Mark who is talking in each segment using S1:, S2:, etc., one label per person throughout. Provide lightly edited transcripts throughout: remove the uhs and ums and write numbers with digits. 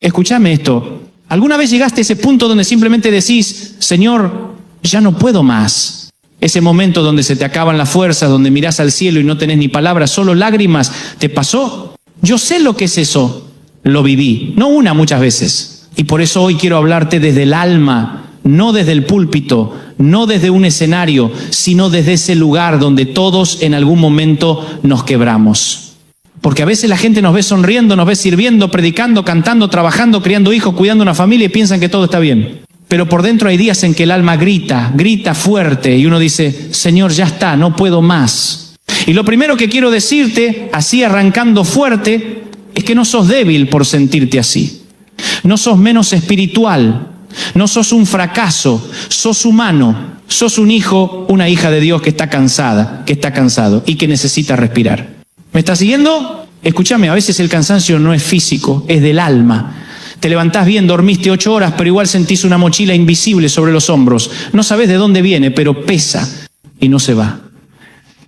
S1: Escúchame esto. ¿Alguna vez llegaste a ese punto donde simplemente decís, Señor, ya no puedo más? Ese momento donde se te acaban las fuerzas, donde mirás al cielo y no tenés ni palabras, solo lágrimas. ¿Te pasó? Yo sé lo que es eso. Lo viví. No una, muchas veces. Y por eso hoy quiero hablarte desde el alma, no desde el púlpito, no desde un escenario, sino desde ese lugar donde todos en algún momento nos quebramos. Porque a veces la gente nos ve sonriendo, nos ve sirviendo, predicando, cantando, trabajando, criando hijos, cuidando una familia y piensan que todo está bien. Pero por dentro hay días en que el alma grita fuerte y uno dice, Señor, ya está, no puedo más. Y lo primero que quiero decirte, así arrancando fuerte, es que no sos débil por sentirte así. No sos menos espiritual, no sos un fracaso, sos humano, sos un hijo, una hija de Dios que está cansada, que está cansado y que necesita respirar. ¿Me estás siguiendo? Escúchame, a veces el cansancio no es físico, es del alma. Te levantás bien, dormiste 8 horas, pero igual sentís una mochila invisible sobre los hombros. No sabés de dónde viene, pero pesa y no se va.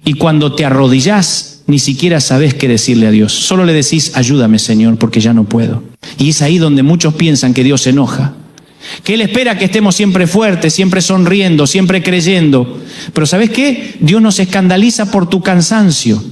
S1: Y cuando te arrodillás, ni siquiera sabés qué decirle a Dios. Solo le decís, ayúdame, Señor, porque ya no puedo. Y es ahí donde muchos piensan que Dios se enoja. Que Él espera que estemos siempre fuertes, siempre sonriendo, siempre creyendo. Pero ¿sabés qué? Dios no se escandaliza por tu cansancio.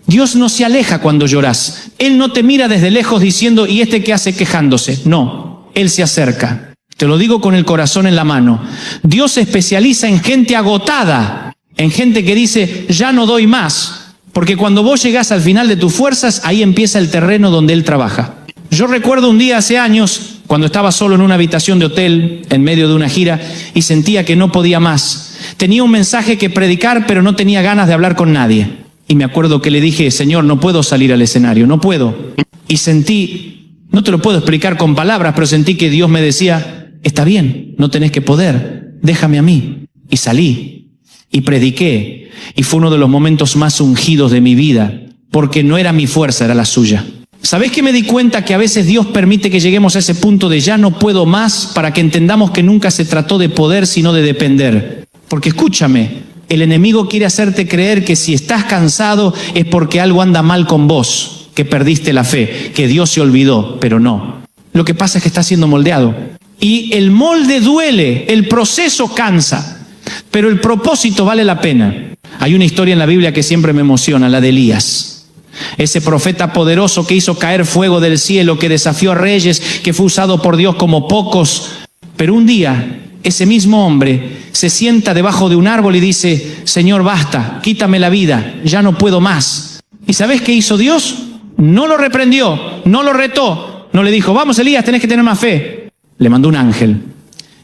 S1: Dios no se aleja cuando llorás. Él no te mira desde lejos diciendo, ¿y este qué hace quejándose? No, Él se acerca. Te lo digo con el corazón en la mano. Dios se especializa en gente agotada, en gente que dice, ya no doy más. Porque cuando vos llegás al final de tus fuerzas, ahí empieza el terreno donde Él trabaja. Yo recuerdo un día hace años, cuando estaba solo en una habitación de hotel, en medio de una gira, y sentía que no podía más. Tenía un mensaje que predicar, pero no tenía ganas de hablar con nadie. Y me acuerdo que le dije, Señor, no puedo salir al escenario, no puedo. Y sentí, no te lo puedo explicar con palabras, pero sentí que Dios me decía, está bien, no tenés que poder, déjame a mí. Y salí, y prediqué, y fue uno de los momentos más ungidos de mi vida, porque no era mi fuerza, era la suya. ¿Sabés que me di cuenta que a veces Dios permite que lleguemos a ese punto de ya no puedo más, para que entendamos que nunca se trató de poder, sino de depender? Porque escúchame, el enemigo quiere hacerte creer que si estás cansado es porque algo anda mal con vos, que perdiste la fe, que Dios se olvidó, pero no. Lo que pasa es que estás siendo moldeado. Y el molde duele, el proceso cansa, pero el propósito vale la pena. Hay una historia en la Biblia que siempre me emociona, la de Elías. Ese profeta poderoso que hizo caer fuego del cielo, que desafió a reyes, que fue usado por Dios como pocos. Pero un día, ese mismo hombre se sienta debajo de un árbol y dice, Señor, basta, quítame la vida, ya no puedo más. ¿Y sabés qué hizo Dios? No lo reprendió, no lo retó, no le dijo, vamos Elías, tenés que tener más fe. Le mandó un ángel.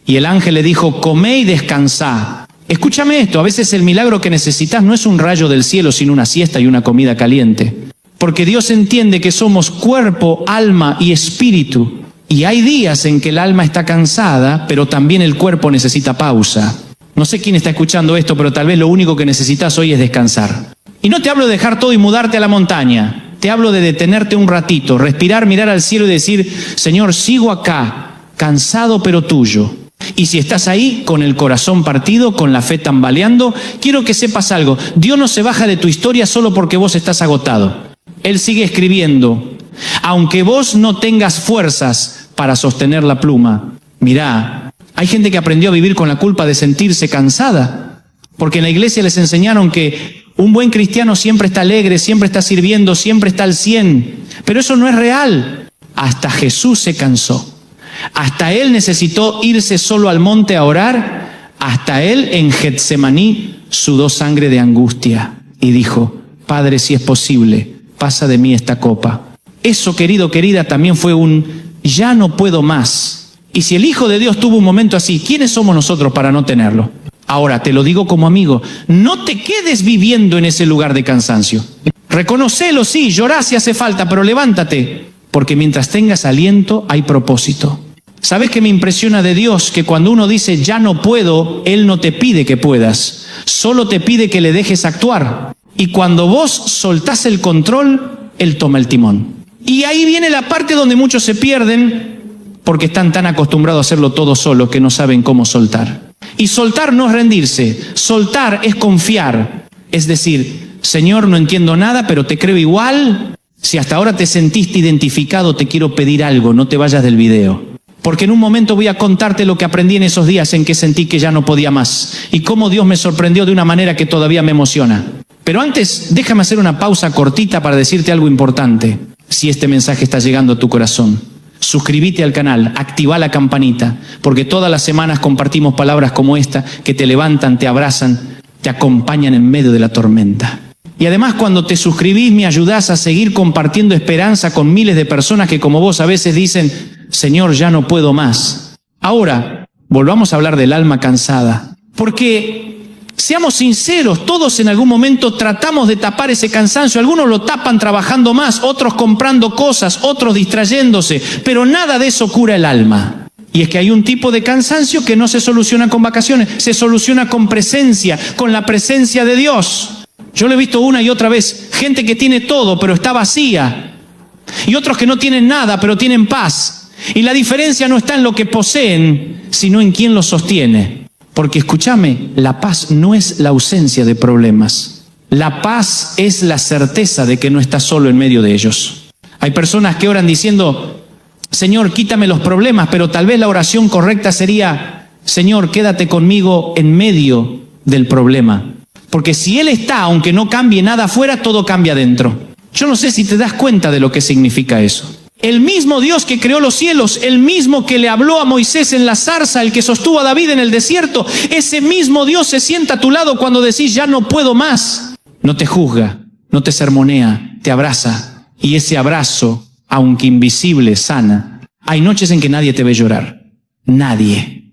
S1: Y el ángel le dijo, comé y descansá. Escúchame esto, a veces el milagro que necesitas no es un rayo del cielo, sino una siesta y una comida caliente. Porque Dios entiende que somos cuerpo, alma y espíritu. Y hay días en que el alma está cansada, pero también el cuerpo necesita pausa. No sé quién está escuchando esto, pero tal vez lo único que necesitas hoy es descansar. Y no te hablo de dejar todo y mudarte a la montaña. Te hablo de detenerte un ratito, respirar, mirar al cielo y decir, Señor, sigo acá, cansado pero tuyo. Y si estás ahí, con el corazón partido, con la fe tambaleando, quiero que sepas algo. Dios no se baja de tu historia solo porque vos estás agotado. Él sigue escribiendo. Aunque vos no tengas fuerzas para sostener la pluma, mirá, hay gente que aprendió a vivir con la culpa de sentirse cansada, porque en la iglesia les enseñaron que un buen cristiano siempre está alegre, siempre está sirviendo, siempre está al 100, pero eso no es real. Hasta Jesús se cansó, hasta Él necesitó irse solo al monte a orar, hasta Él en Getsemaní sudó sangre de angustia y dijo, Padre, si es posible, pasa de mí esta copa. Eso, querido, querida, también fue un ya no puedo más. Y si el Hijo de Dios tuvo un momento así, ¿quiénes somos nosotros para no tenerlo? Ahora, te lo digo como amigo, no te quedes viviendo en ese lugar de cansancio. Reconocelo, sí, llorá si hace falta, pero levántate, porque mientras tengas aliento hay propósito. ¿Sabes qué me impresiona de Dios? Que cuando uno dice ya no puedo, Él no te pide que puedas, solo te pide que le dejes actuar. Y cuando vos soltás el control, Él toma el timón. Y ahí viene la parte donde muchos se pierden porque están tan acostumbrados a hacerlo todo solos que no saben cómo soltar. Y soltar no es rendirse, soltar es confiar. Es decir, Señor, no entiendo nada, pero te creo igual, Si hasta ahora te sentiste identificado, te quiero pedir algo, no te vayas del video. Porque en un momento voy a contarte lo que aprendí en esos días en que sentí que ya no podía más. Y cómo Dios me sorprendió de una manera que todavía me emociona. Pero antes, déjame hacer una pausa cortita para decirte algo importante. Si este mensaje está llegando a tu corazón, suscríbete al canal, activa la campanita, porque todas las semanas compartimos palabras como esta que te levantan, te abrazan, te acompañan en medio de la tormenta. Y además, cuando te suscribís, me ayudás a seguir compartiendo esperanza con miles de personas que, como vos, a veces dicen: Señor, ya no puedo más. Ahora, volvamos a hablar del alma cansada. Porque, seamos sinceros, todos en algún momento tratamos de tapar ese cansancio. Algunos lo tapan trabajando más, otros comprando cosas, otros distrayéndose. Pero nada de eso cura el alma. Y es que hay un tipo de cansancio que no se soluciona con vacaciones, se soluciona con presencia, con la presencia de Dios. Yo lo he visto una y otra vez, gente que tiene todo pero está vacía, y otros que no tienen nada pero tienen paz. Y la diferencia no está en lo que poseen, sino en quién los sostiene. Porque escúchame, la paz no es la ausencia de problemas. La paz es la certeza de que no estás solo en medio de ellos. Hay personas que oran diciendo: Señor, quítame los problemas, pero tal vez la oración correcta sería: Señor, quédate conmigo en medio del problema. Porque si Él está, aunque no cambie nada afuera, todo cambia dentro. Yo no sé si te das cuenta de lo que significa eso. El mismo Dios que creó los cielos, el mismo que le habló a Moisés en la zarza, el que sostuvo a David en el desierto, ese mismo Dios se sienta a tu lado cuando decís: ya no puedo más. No te juzga, no te sermonea, te abraza. Y ese abrazo, aunque invisible, sana. Hay noches en que nadie te ve llorar. Nadie.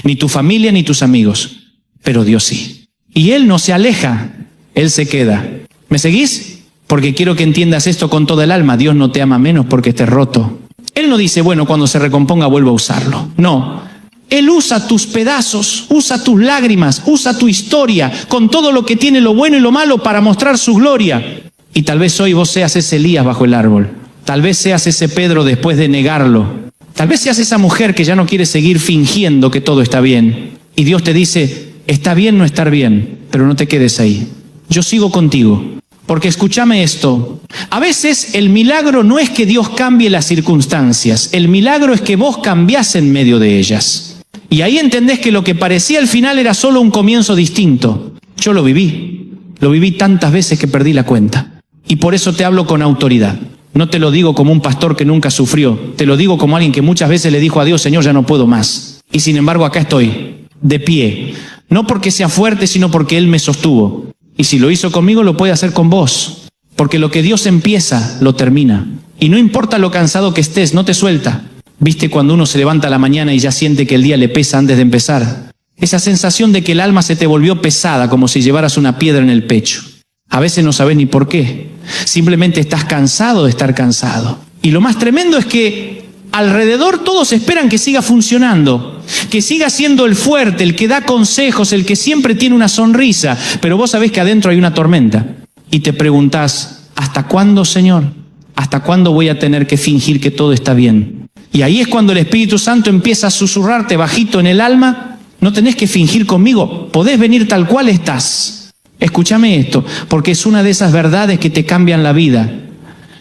S1: Ni tu familia ni tus amigos. Pero Dios sí. Y Él no se aleja, Él se queda. ¿Me seguís? Porque quiero que entiendas esto con toda el alma. Dios no te ama menos porque estés roto. Él no dice: bueno, cuando se recomponga vuelvo a usarlo. No. Él usa tus pedazos, usa tus lágrimas, usa tu historia, con todo lo que tiene, lo bueno y lo malo, para mostrar su gloria. Y tal vez hoy vos seas ese Elías bajo el árbol. Tal vez seas ese Pedro después de negarlo. Tal vez seas esa mujer que ya no quiere seguir fingiendo que todo está bien. Y Dios te dice: está bien no estar bien, pero no te quedes ahí. Yo sigo contigo. Porque escúchame esto, a veces el milagro no es que Dios cambie las circunstancias, el milagro es que vos cambiás en medio de ellas. Y ahí entendés que lo que parecía al final era solo un comienzo distinto. Yo lo viví tantas veces que perdí la cuenta. Y por eso te hablo con autoridad. No te lo digo como un pastor que nunca sufrió, te lo digo como alguien que muchas veces le dijo a Dios: Señor, ya no puedo más. Y sin embargo acá estoy, de pie. No porque sea fuerte, sino porque Él me sostuvo. Y si lo hizo conmigo, lo puede hacer con vos. Porque lo que Dios empieza, lo termina. Y no importa lo cansado que estés, no te suelta. ¿Viste cuando uno se levanta a la mañana y ya siente que el día le pesa antes de empezar? Esa sensación de que el alma se te volvió pesada, como si llevaras una piedra en el pecho. A veces no sabes ni por qué. Simplemente estás cansado de estar cansado. Y lo más tremendo es que alrededor todos esperan que siga funcionando, que siga siendo el fuerte, el que da consejos, el que siempre tiene una sonrisa. Pero vos sabés que adentro hay una tormenta. Y te preguntás: ¿hasta cuándo, Señor? ¿Hasta cuándo voy a tener que fingir que todo está bien? Y ahí es cuando el Espíritu Santo empieza a susurrarte bajito en el alma: no tenés que fingir conmigo, podés venir tal cual estás. Escúchame esto, porque es una de esas verdades que te cambian la vida.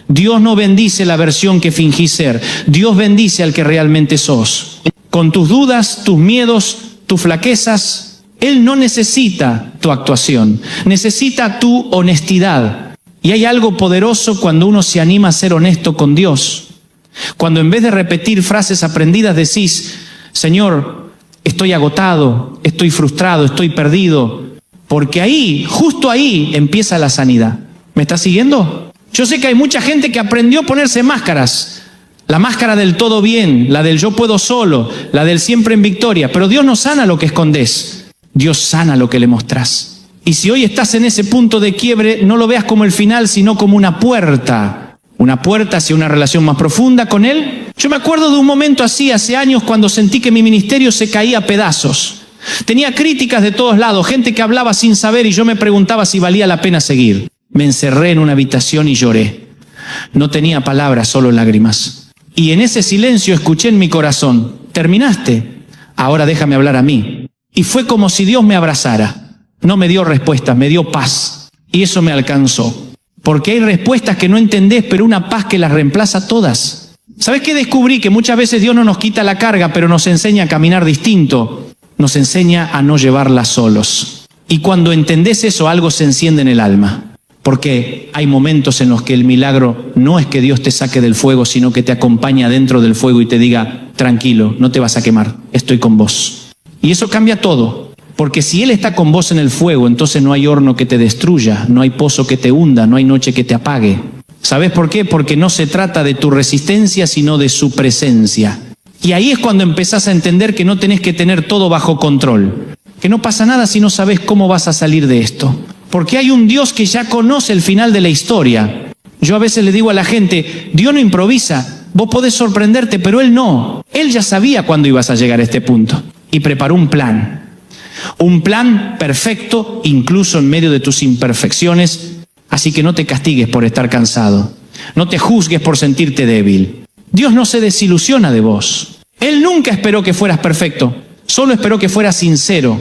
S1: Dios no bendice la versión que fingís ser. Dios bendice al que realmente sos. Con tus dudas, tus miedos, tus flaquezas, Él no necesita tu actuación. Necesita tu honestidad. Y hay algo poderoso cuando uno se anima a ser honesto con Dios. Cuando en vez de repetir frases aprendidas decís: Señor, estoy agotado, estoy frustrado, estoy perdido. Porque ahí, justo ahí, empieza la sanidad. ¿Me estás siguiendo? Yo sé que hay mucha gente que aprendió a ponerse máscaras. La máscara del todo bien, la del yo puedo solo, la del siempre en victoria. Pero Dios no sana lo que escondés. Dios sana lo que le mostrás. Y si hoy estás en ese punto de quiebre, no lo veas como el final, sino como una puerta. Una puerta hacia una relación más profunda con Él. Yo me acuerdo de un momento así hace años cuando sentí que mi ministerio se caía a pedazos. Tenía críticas de todos lados, gente que hablaba sin saber y yo me preguntaba si valía la pena seguir. Me encerré en una habitación y lloré. No tenía palabras, solo lágrimas. Y en ese silencio escuché en mi corazón: ¿terminaste? Ahora déjame hablar a mí. Y fue como si Dios me abrazara. No me dio respuestas, me dio paz. Y eso me alcanzó. Porque hay respuestas que no entendés, pero una paz que las reemplaza todas. ¿Sabés qué descubrí? Que muchas veces Dios no nos quita la carga, pero nos enseña a caminar distinto. Nos enseña a no llevarla solos. Y cuando entendés eso, algo se enciende en el alma. Porque hay momentos en los que el milagro no es que Dios te saque del fuego, sino que te acompaña dentro del fuego y te diga, tranquilo, no te vas a quemar, estoy con vos. Y eso cambia todo, porque si Él está con vos en el fuego, entonces no hay horno que te destruya, no hay pozo que te hunda, no hay noche que te apague. ¿Sabés por qué? Porque no se trata de tu resistencia, sino de su presencia. Y ahí es cuando empezás a entender que no tenés que tener todo bajo control, que no pasa nada si no sabés cómo vas a salir de esto. Porque hay un Dios que ya conoce el final de la historia. Yo a veces le digo a la gente, Dios no improvisa, vos podés sorprenderte, pero Él no. Él ya sabía cuándo ibas a llegar a este punto. Y preparó un plan. Un plan perfecto, incluso en medio de tus imperfecciones. Así que no te castigues por estar cansado. No te juzgues por sentirte débil. Dios no se desilusiona de vos. Él nunca esperó que fueras perfecto. Solo esperó que fueras sincero.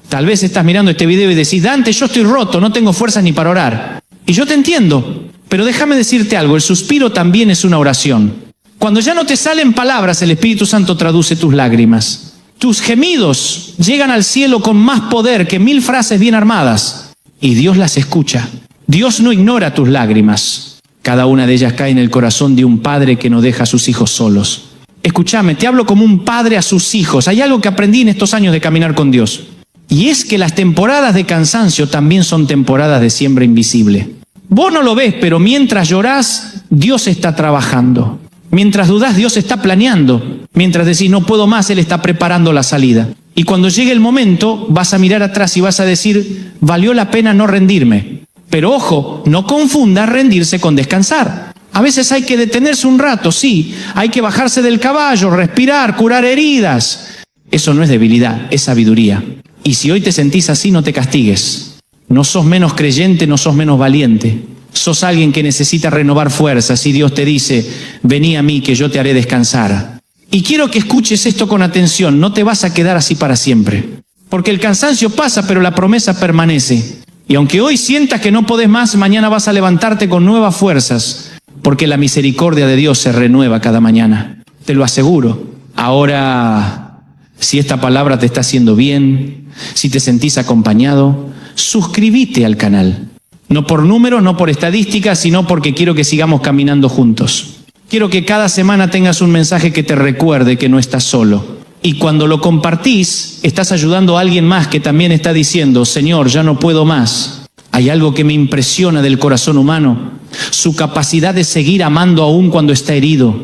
S1: Tal vez estás mirando este video y decís, Dante, yo estoy roto, no tengo fuerzas ni para orar. Y yo te entiendo, pero déjame decirte algo, el suspiro también es una oración. Cuando ya no te salen palabras, el Espíritu Santo traduce tus lágrimas. Tus gemidos llegan al cielo con más poder que 1000 frases bien armadas. Y Dios las escucha. Dios no ignora tus lágrimas. Cada una de ellas cae en el corazón de un padre que no deja a sus hijos solos. Escúchame, te hablo como un padre a sus hijos. Hay algo que aprendí en estos años de caminar con Dios. Y es que las temporadas de cansancio también son temporadas de siembra invisible. Vos no lo ves, pero mientras llorás, Dios está trabajando. Mientras dudás, Dios está planeando. Mientras decís, no puedo más, Él está preparando la salida. Y cuando llegue el momento, vas a mirar atrás y vas a decir, valió la pena no rendirme. Pero ojo, no confundas rendirse con descansar. A veces hay que detenerse un rato, sí. Hay que bajarse del caballo, respirar, curar heridas. Eso no es debilidad, es sabiduría. Y si hoy te sentís así, no te castigues. No sos menos creyente, no sos menos valiente. Sos alguien que necesita renovar fuerzas y Dios te dice, vení a mí que yo te haré descansar. Y quiero que escuches esto con atención, no te vas a quedar así para siempre. Porque el cansancio pasa, pero la promesa permanece. Y aunque hoy sientas que no podés más, mañana vas a levantarte con nuevas fuerzas. Porque la misericordia de Dios se renueva cada mañana. Te lo aseguro. Ahora, si esta palabra te está haciendo bien, si te sentís acompañado, suscríbete al canal. No por números, no por estadísticas, sino porque quiero que sigamos caminando juntos. Quiero que cada semana tengas un mensaje que te recuerde que no estás solo. Y cuando lo compartís, estás ayudando a alguien más que también está diciendo, Señor, ya no puedo más. Hay algo que me impresiona del corazón humano, su capacidad de seguir amando aún cuando está herido.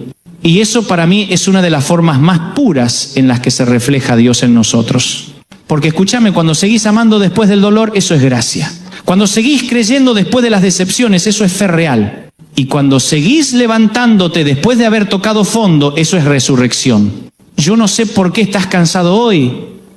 S1: Y eso para mí es una de las formas más puras en las que se refleja Dios en nosotros. Porque escúchame, cuando seguís amando después del dolor, eso es gracia. Cuando seguís creyendo después de las decepciones, eso es fe real. Y cuando seguís levantándote después de haber tocado fondo, eso es resurrección. Yo no sé por qué estás cansado hoy.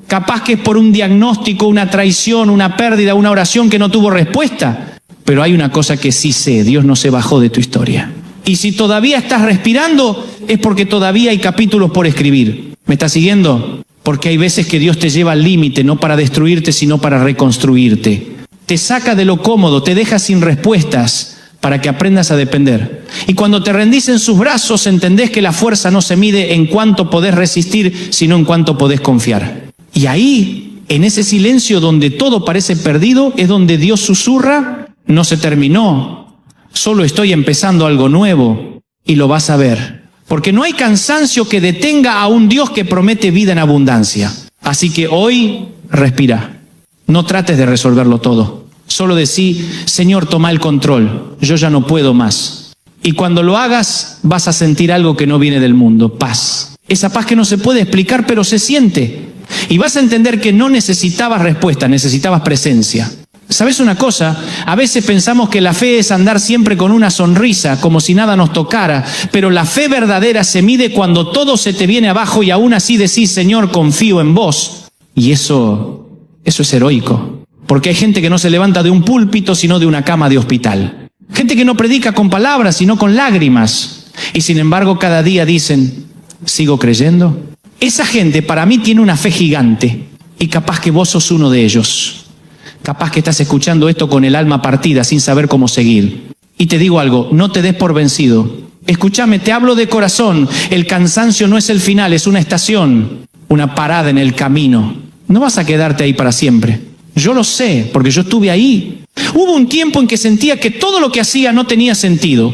S1: Capaz que es por un diagnóstico, una traición, una pérdida, una oración que no tuvo respuesta. Pero hay una cosa que sí sé, Dios no se bajó de tu historia. Y si todavía estás respirando, es porque todavía hay capítulos por escribir. ¿Me estás siguiendo? Porque hay veces que Dios te lleva al límite, no para destruirte, sino para reconstruirte. Te saca de lo cómodo, te deja sin respuestas para que aprendas a depender. Y cuando te rendís en sus brazos, entendés que la fuerza no se mide en cuánto podés resistir, sino en cuánto podés confiar. Y ahí, en ese silencio donde todo parece perdido, es donde Dios susurra, no se terminó, solo estoy empezando algo nuevo y lo vas a ver. Porque no hay cansancio que detenga a un Dios que promete vida en abundancia. Así que hoy, respira. No trates de resolverlo todo. Solo decí, Señor, toma el control. Yo ya no puedo más. Y cuando lo hagas, vas a sentir algo que no viene del mundo. Paz. Esa paz que no se puede explicar, pero se siente. Y vas a entender que no necesitabas respuesta, necesitabas presencia. ¿Sabes una cosa? A veces pensamos que la fe es andar siempre con una sonrisa, como si nada nos tocara, pero la fe verdadera se mide cuando todo se te viene abajo y aún así decís, Señor, confío en vos. Y eso es heroico, porque hay gente que no se levanta de un púlpito, sino de una cama de hospital. Gente que no predica con palabras, sino con lágrimas. Y sin embargo, cada día dicen, ¿sigo creyendo? Esa gente para mí tiene una fe gigante, y capaz que vos sos uno de ellos. Capaz que estás escuchando esto con el alma partida, sin saber cómo seguir. Y te digo algo, no te des por vencido. Escúchame, te hablo de corazón. El cansancio no es el final, es una estación, una parada en el camino. No vas a quedarte ahí para siempre. Yo lo sé, porque yo estuve ahí. Hubo un tiempo en que sentía que todo lo que hacía no tenía sentido,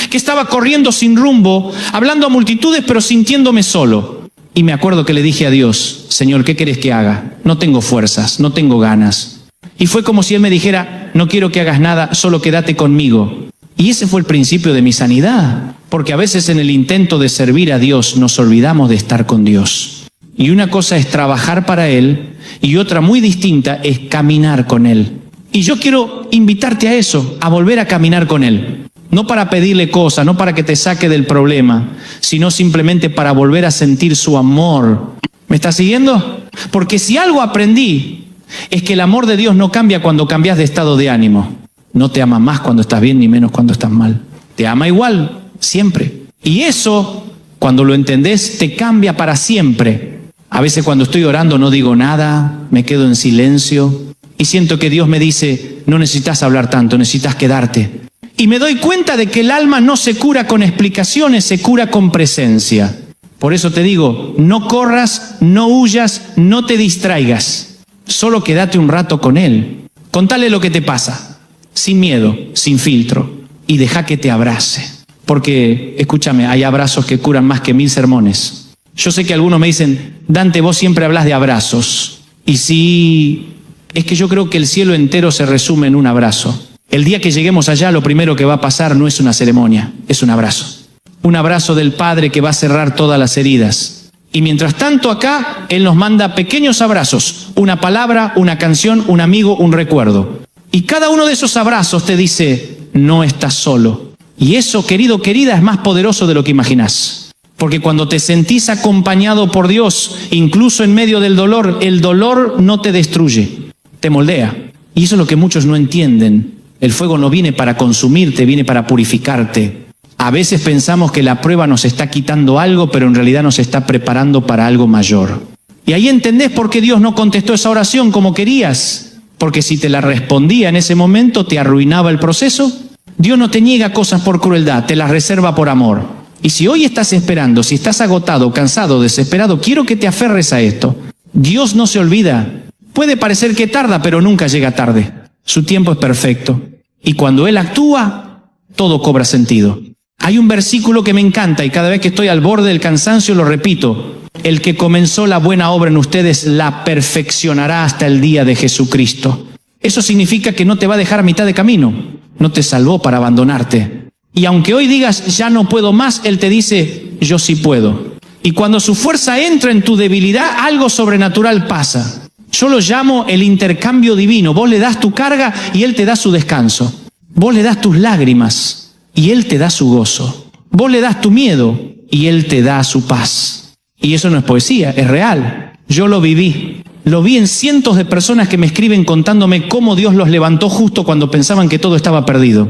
S1: que estaba corriendo sin rumbo, hablando a multitudes, pero sintiéndome solo. Y me acuerdo que le dije a Dios, Señor, ¿qué querés que haga? No tengo fuerzas, no tengo ganas. Y fue como si Él me dijera, no quiero que hagas nada, solo quédate conmigo. Y ese fue el principio de mi sanidad, porque a veces en el intento de servir a Dios nos olvidamos de estar con Dios. Y una cosa es trabajar para Él, y otra muy distinta es caminar con Él. Y yo quiero invitarte a eso, a volver a caminar con Él. No para pedirle cosas, no para que te saque del problema, sino simplemente para volver a sentir su amor. ¿Me estás siguiendo? Porque si algo aprendí, es que el amor de Dios no cambia cuando cambias de estado de ánimo. No te ama más cuando estás bien ni menos cuando estás mal. Te ama igual, siempre. Y eso, cuando lo entendés, te cambia para siempre. A veces cuando estoy orando no digo nada, me quedo en silencio y siento que Dios me dice, no necesitas hablar tanto, necesitas quedarte. Y me doy cuenta de que el alma no se cura con explicaciones, se cura con presencia. Por eso te digo, no corras, no huyas, no te distraigas. Solo quédate un rato con Él. Contale lo que te pasa, sin miedo, sin filtro, y deja que te abrace. Porque, escúchame, hay abrazos que curan más que 1000 sermones. Yo sé que algunos me dicen, Dante, vos siempre hablas de abrazos. Y sí, es que yo creo que el cielo entero se resume en un abrazo. El día que lleguemos allá, lo primero que va a pasar no es una ceremonia, es un abrazo. Un abrazo del Padre que va a cerrar todas las heridas. Y mientras tanto acá, Él nos manda pequeños abrazos, una palabra, una canción, un amigo, un recuerdo. Y cada uno de esos abrazos te dice, no estás solo. Y eso, querido, querida, es más poderoso de lo que imaginás. Porque cuando te sentís acompañado por Dios, incluso en medio del dolor, el dolor no te destruye, te moldea. Y eso es lo que muchos no entienden. El fuego no viene para consumirte, viene para purificarte. A veces pensamos que la prueba nos está quitando algo, pero en realidad nos está preparando para algo mayor. Y ahí entendés por qué Dios no contestó esa oración como querías. Porque si te la respondía en ese momento, te arruinaba el proceso. Dios no te niega cosas por crueldad, te las reserva por amor. Y si hoy estás esperando, si estás agotado, cansado, desesperado, quiero que te aferres a esto. Dios no se olvida. Puede parecer que tarda, pero nunca llega tarde. Su tiempo es perfecto. Y cuando Él actúa, todo cobra sentido. Hay un versículo que me encanta y cada vez que estoy al borde del cansancio lo repito. El que comenzó la buena obra en ustedes la perfeccionará hasta el día de Jesucristo. Eso significa que no te va a dejar a mitad de camino. No te salvó para abandonarte. Y aunque hoy digas, ya no puedo más, Él te dice, yo sí puedo. Y cuando su fuerza entra en tu debilidad, algo sobrenatural pasa. Yo lo llamo el intercambio divino. Vos le das tu carga y Él te da su descanso. Vos le das tus lágrimas y Él te da su gozo. Vos le das tu miedo y Él te da su paz. Y eso no es poesía, es real. Yo lo viví. Lo vi en cientos de personas que me escriben contándome cómo Dios los levantó justo cuando pensaban que todo estaba perdido.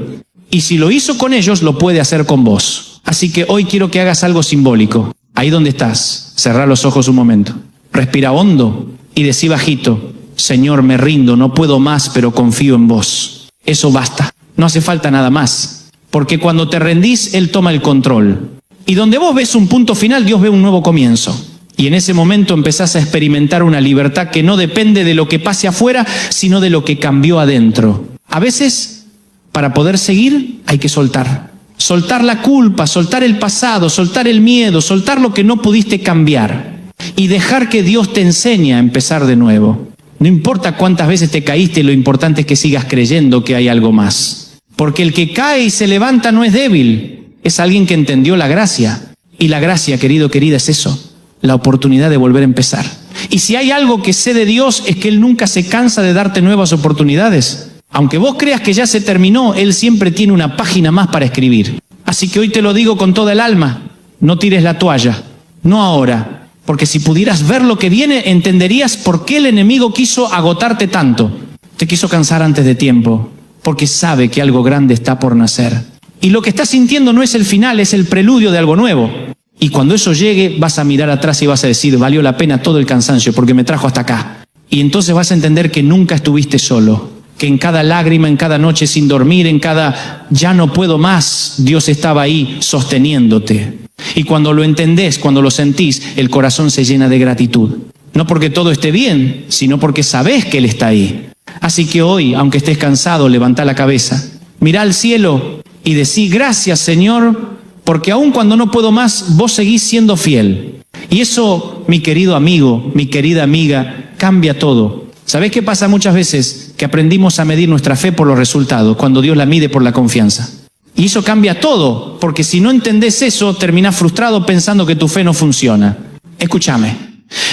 S1: Y si lo hizo con ellos, lo puede hacer con vos. Así que hoy quiero que hagas algo simbólico. Ahí donde estás, cerrá los ojos un momento. Respira hondo y decí bajito, Señor, me rindo, no puedo más, pero confío en vos. Eso basta. No hace falta nada más. Porque cuando te rendís, Él toma el control. Y donde vos ves un punto final, Dios ve un nuevo comienzo. Y en ese momento empezás a experimentar una libertad que no depende de lo que pase afuera, sino de lo que cambió adentro. A veces, para poder seguir, hay que soltar. Soltar la culpa, soltar el pasado, soltar el miedo, soltar lo que no pudiste cambiar. Y dejar que Dios te enseñe a empezar de nuevo. No importa cuántas veces te caíste, lo importante es que sigas creyendo que hay algo más. Porque el que cae y se levanta no es débil, es alguien que entendió la gracia. Y la gracia, querido, querida, es eso. La oportunidad de volver a empezar. Y si hay algo que sé de Dios es que Él nunca se cansa de darte nuevas oportunidades. Aunque vos creas que ya se terminó, Él siempre tiene una página más para escribir. Así que hoy te lo digo con toda el alma, no tires la toalla, no ahora. Porque si pudieras ver lo que viene, entenderías por qué el enemigo quiso agotarte tanto. Te quiso cansar antes de tiempo, porque sabe que algo grande está por nacer. Y lo que estás sintiendo no es el final, es el preludio de algo nuevo. Y cuando eso llegue, vas a mirar atrás y vas a decir, valió la pena todo el cansancio porque me trajo hasta acá. Y entonces vas a entender que nunca estuviste solo, que en cada lágrima, en cada noche sin dormir, en cada ya no puedo más, Dios estaba ahí sosteniéndote. Y cuando lo entendés, cuando lo sentís, el corazón se llena de gratitud. No porque todo esté bien, sino porque sabés que Él está ahí. Así que hoy, aunque estés cansado, levantá la cabeza, mirá al cielo y decí: gracias, Señor, porque aun cuando no puedo más, vos seguís siendo fiel. Y eso, mi querido amigo, mi querida amiga, cambia todo. ¿Sabés qué pasa muchas veces? Que aprendimos a medir nuestra fe por los resultados, cuando Dios la mide por la confianza. Y eso cambia todo, porque si no entendés eso, terminás frustrado pensando que tu fe no funciona. Escúchame,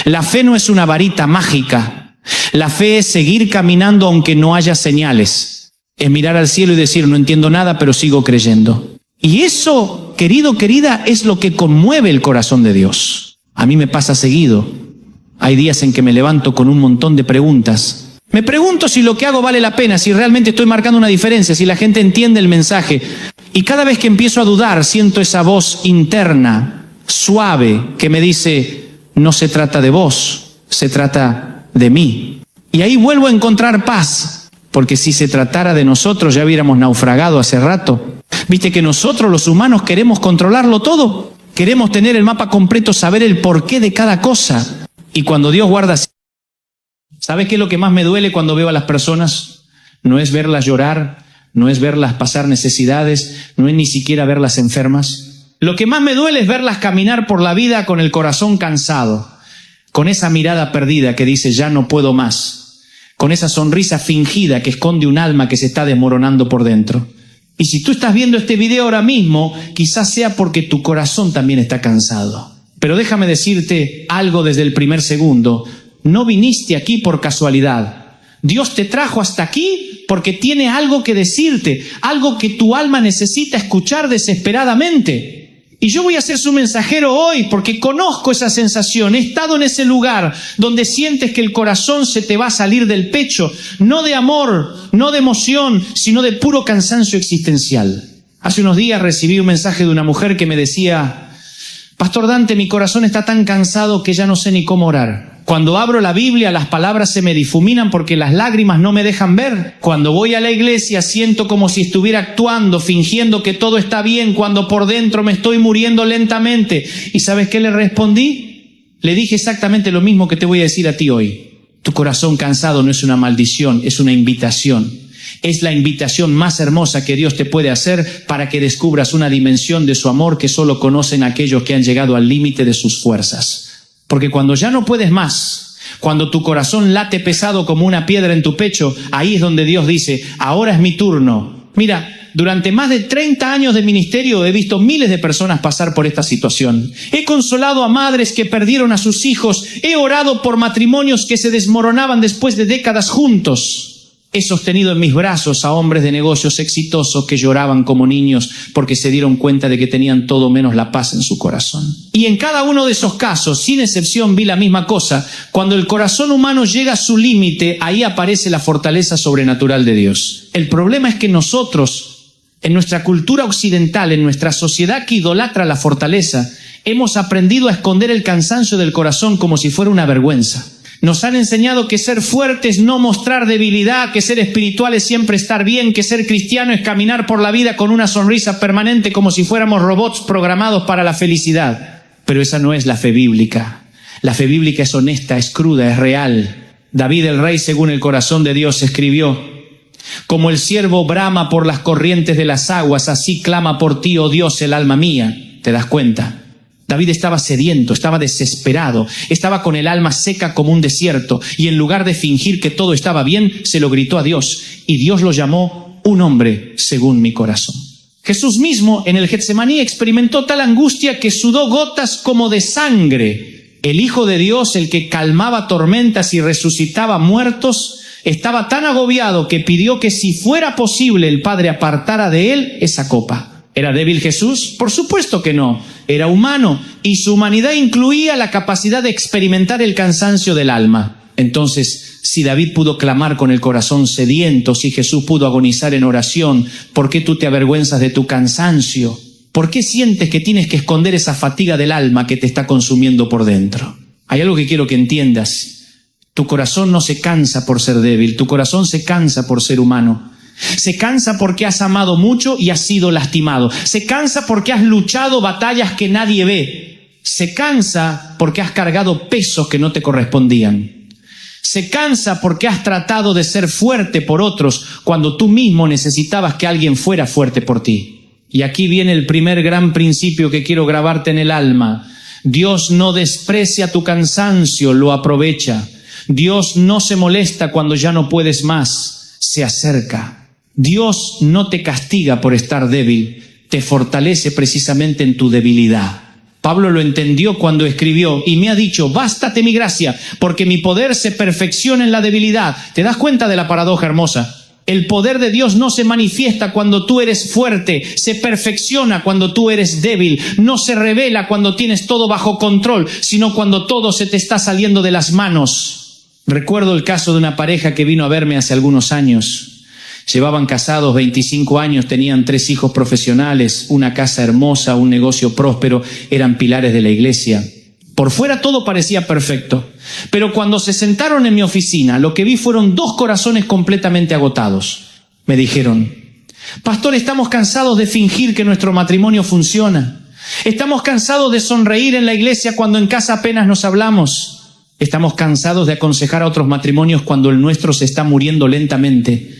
S1: la fe no es una varita mágica. La fe es seguir caminando aunque no haya señales. Es mirar al cielo y decir: no entiendo nada, pero sigo creyendo. Y eso, querido, querida, es lo que conmueve el corazón de Dios. A mí me pasa seguido. Hay días en que me levanto con un montón de preguntas. Me pregunto si lo que hago vale la pena, si realmente estoy marcando una diferencia, si la gente entiende el mensaje. Y cada vez que empiezo a dudar, siento esa voz interna, suave, que me dice: no se trata de vos, se trata de mí. Y ahí vuelvo a encontrar paz, porque si se tratara de nosotros ya hubiéramos naufragado hace rato. Viste que nosotros los humanos queremos controlarlo todo, queremos tener el mapa completo, saber el porqué de cada cosa. Y cuando Dios guarda... ¿Sabes qué es lo que más me duele cuando veo a las personas? No es verlas llorar, no es verlas pasar necesidades, no es ni siquiera verlas enfermas. Lo que más me duele es verlas caminar por la vida con el corazón cansado, con esa mirada perdida que dice: ya no puedo más, con esa sonrisa fingida que esconde un alma que se está desmoronando por dentro. Y si tú estás viendo este video ahora mismo, quizás sea porque tu corazón también está cansado. Pero déjame decirte algo desde el primer segundo: no viniste aquí por casualidad. Dios te trajo hasta aquí porque tiene algo que decirte, algo que tu alma necesita escuchar desesperadamente. Y yo voy a ser su mensajero hoy porque conozco esa sensación. He estado en ese lugar donde sientes que el corazón se te va a salir del pecho, no de amor, no de emoción, sino de puro cansancio existencial. Hace unos días recibí un mensaje de una mujer que me decía: Pastor Dante, mi corazón está tan cansado que ya no sé ni cómo orar. Cuando abro la Biblia, las palabras se me difuminan porque las lágrimas no me dejan ver. Cuando voy a la iglesia, siento como si estuviera actuando, fingiendo que todo está bien, cuando por dentro me estoy muriendo lentamente. ¿Y sabes qué le respondí? Le dije exactamente lo mismo que te voy a decir a ti hoy. Tu corazón cansado no es una maldición, es una invitación. Es la invitación más hermosa que Dios te puede hacer para que descubras una dimensión de su amor que solo conocen aquellos que han llegado al límite de sus fuerzas. Porque cuando ya no puedes más, cuando tu corazón late pesado como una piedra en tu pecho, ahí es donde Dios dice: ahora es mi turno. Mira, durante más de 30 años de ministerio he visto miles de personas pasar por esta situación. He consolado a madres que perdieron a sus hijos. He orado por matrimonios que se desmoronaban después de décadas juntos. He sostenido en mis brazos a hombres de negocios exitosos que lloraban como niños porque se dieron cuenta de que tenían todo menos la paz en su corazón. Y en cada uno de esos casos, sin excepción, vi la misma cosa. Cuando el corazón humano llega a su límite, ahí aparece la fortaleza sobrenatural de Dios. El problema es que nosotros, en nuestra cultura occidental, en nuestra sociedad que idolatra la fortaleza, hemos aprendido a esconder el cansancio del corazón como si fuera una vergüenza. Nos han enseñado que ser fuerte es no mostrar debilidad, que ser espiritual es siempre estar bien, que ser cristiano es caminar por la vida con una sonrisa permanente como si fuéramos robots programados para la felicidad. Pero esa no es la fe bíblica. La fe bíblica es honesta, es cruda, es real. David el rey, según el corazón de Dios, escribió: como el ciervo brama por las corrientes de las aguas, así clama por ti, oh Dios, el alma mía. ¿Te das cuenta? David estaba sediento, estaba desesperado, estaba con el alma seca como un desierto, y en lugar de fingir que todo estaba bien, se lo gritó a Dios, y Dios lo llamó un hombre según mi corazón. Jesús mismo en el Getsemaní experimentó tal angustia que sudó gotas como de sangre. El Hijo de Dios, el que calmaba tormentas y resucitaba muertos, estaba tan agobiado que pidió que si fuera posible el Padre apartara de él esa copa. ¿Era débil Jesús? Por supuesto que no. Era humano, y su humanidad incluía la capacidad de experimentar el cansancio del alma. Entonces, si David pudo clamar con el corazón sediento, si Jesús pudo agonizar en oración, ¿por qué tú te avergüenzas de tu cansancio? ¿Por qué sientes que tienes que esconder esa fatiga del alma que te está consumiendo por dentro? Hay algo que quiero que entiendas. Tu corazón no se cansa por ser débil, tu corazón se cansa por ser humano. Se cansa porque has amado mucho y has sido lastimado. Se cansa porque has luchado batallas que nadie ve. Se cansa porque has cargado pesos que no te correspondían. Se cansa porque has tratado de ser fuerte por otros cuando tú mismo necesitabas que alguien fuera fuerte por ti. Y aquí viene el primer gran principio que quiero grabarte en el alma. Dios no desprecia tu cansancio, lo aprovecha. Dios no se molesta cuando ya no puedes más, se acerca. Dios no te castiga por estar débil, te fortalece precisamente en tu debilidad. Pablo lo entendió cuando escribió y me ha dicho, bástate mi gracia, porque mi poder se perfecciona en la debilidad. ¿Te das cuenta de la paradoja hermosa? El poder de Dios no se manifiesta cuando tú eres fuerte, se perfecciona cuando tú eres débil, no se revela cuando tienes todo bajo control, sino cuando todo se te está saliendo de las manos. Recuerdo el caso de una pareja que vino a verme hace algunos años. Llevaban casados 25 años, tenían 3 hijos profesionales, una casa hermosa, un negocio próspero, eran pilares de la iglesia. Por fuera todo parecía perfecto, pero cuando se sentaron en mi oficina, lo que vi fueron 2 corazones completamente agotados. Me dijeron, pastor, estamos cansados de fingir que nuestro matrimonio funciona. Estamos cansados de sonreír en la iglesia cuando en casa apenas nos hablamos. Estamos cansados de aconsejar a otros matrimonios cuando el nuestro se está muriendo lentamente.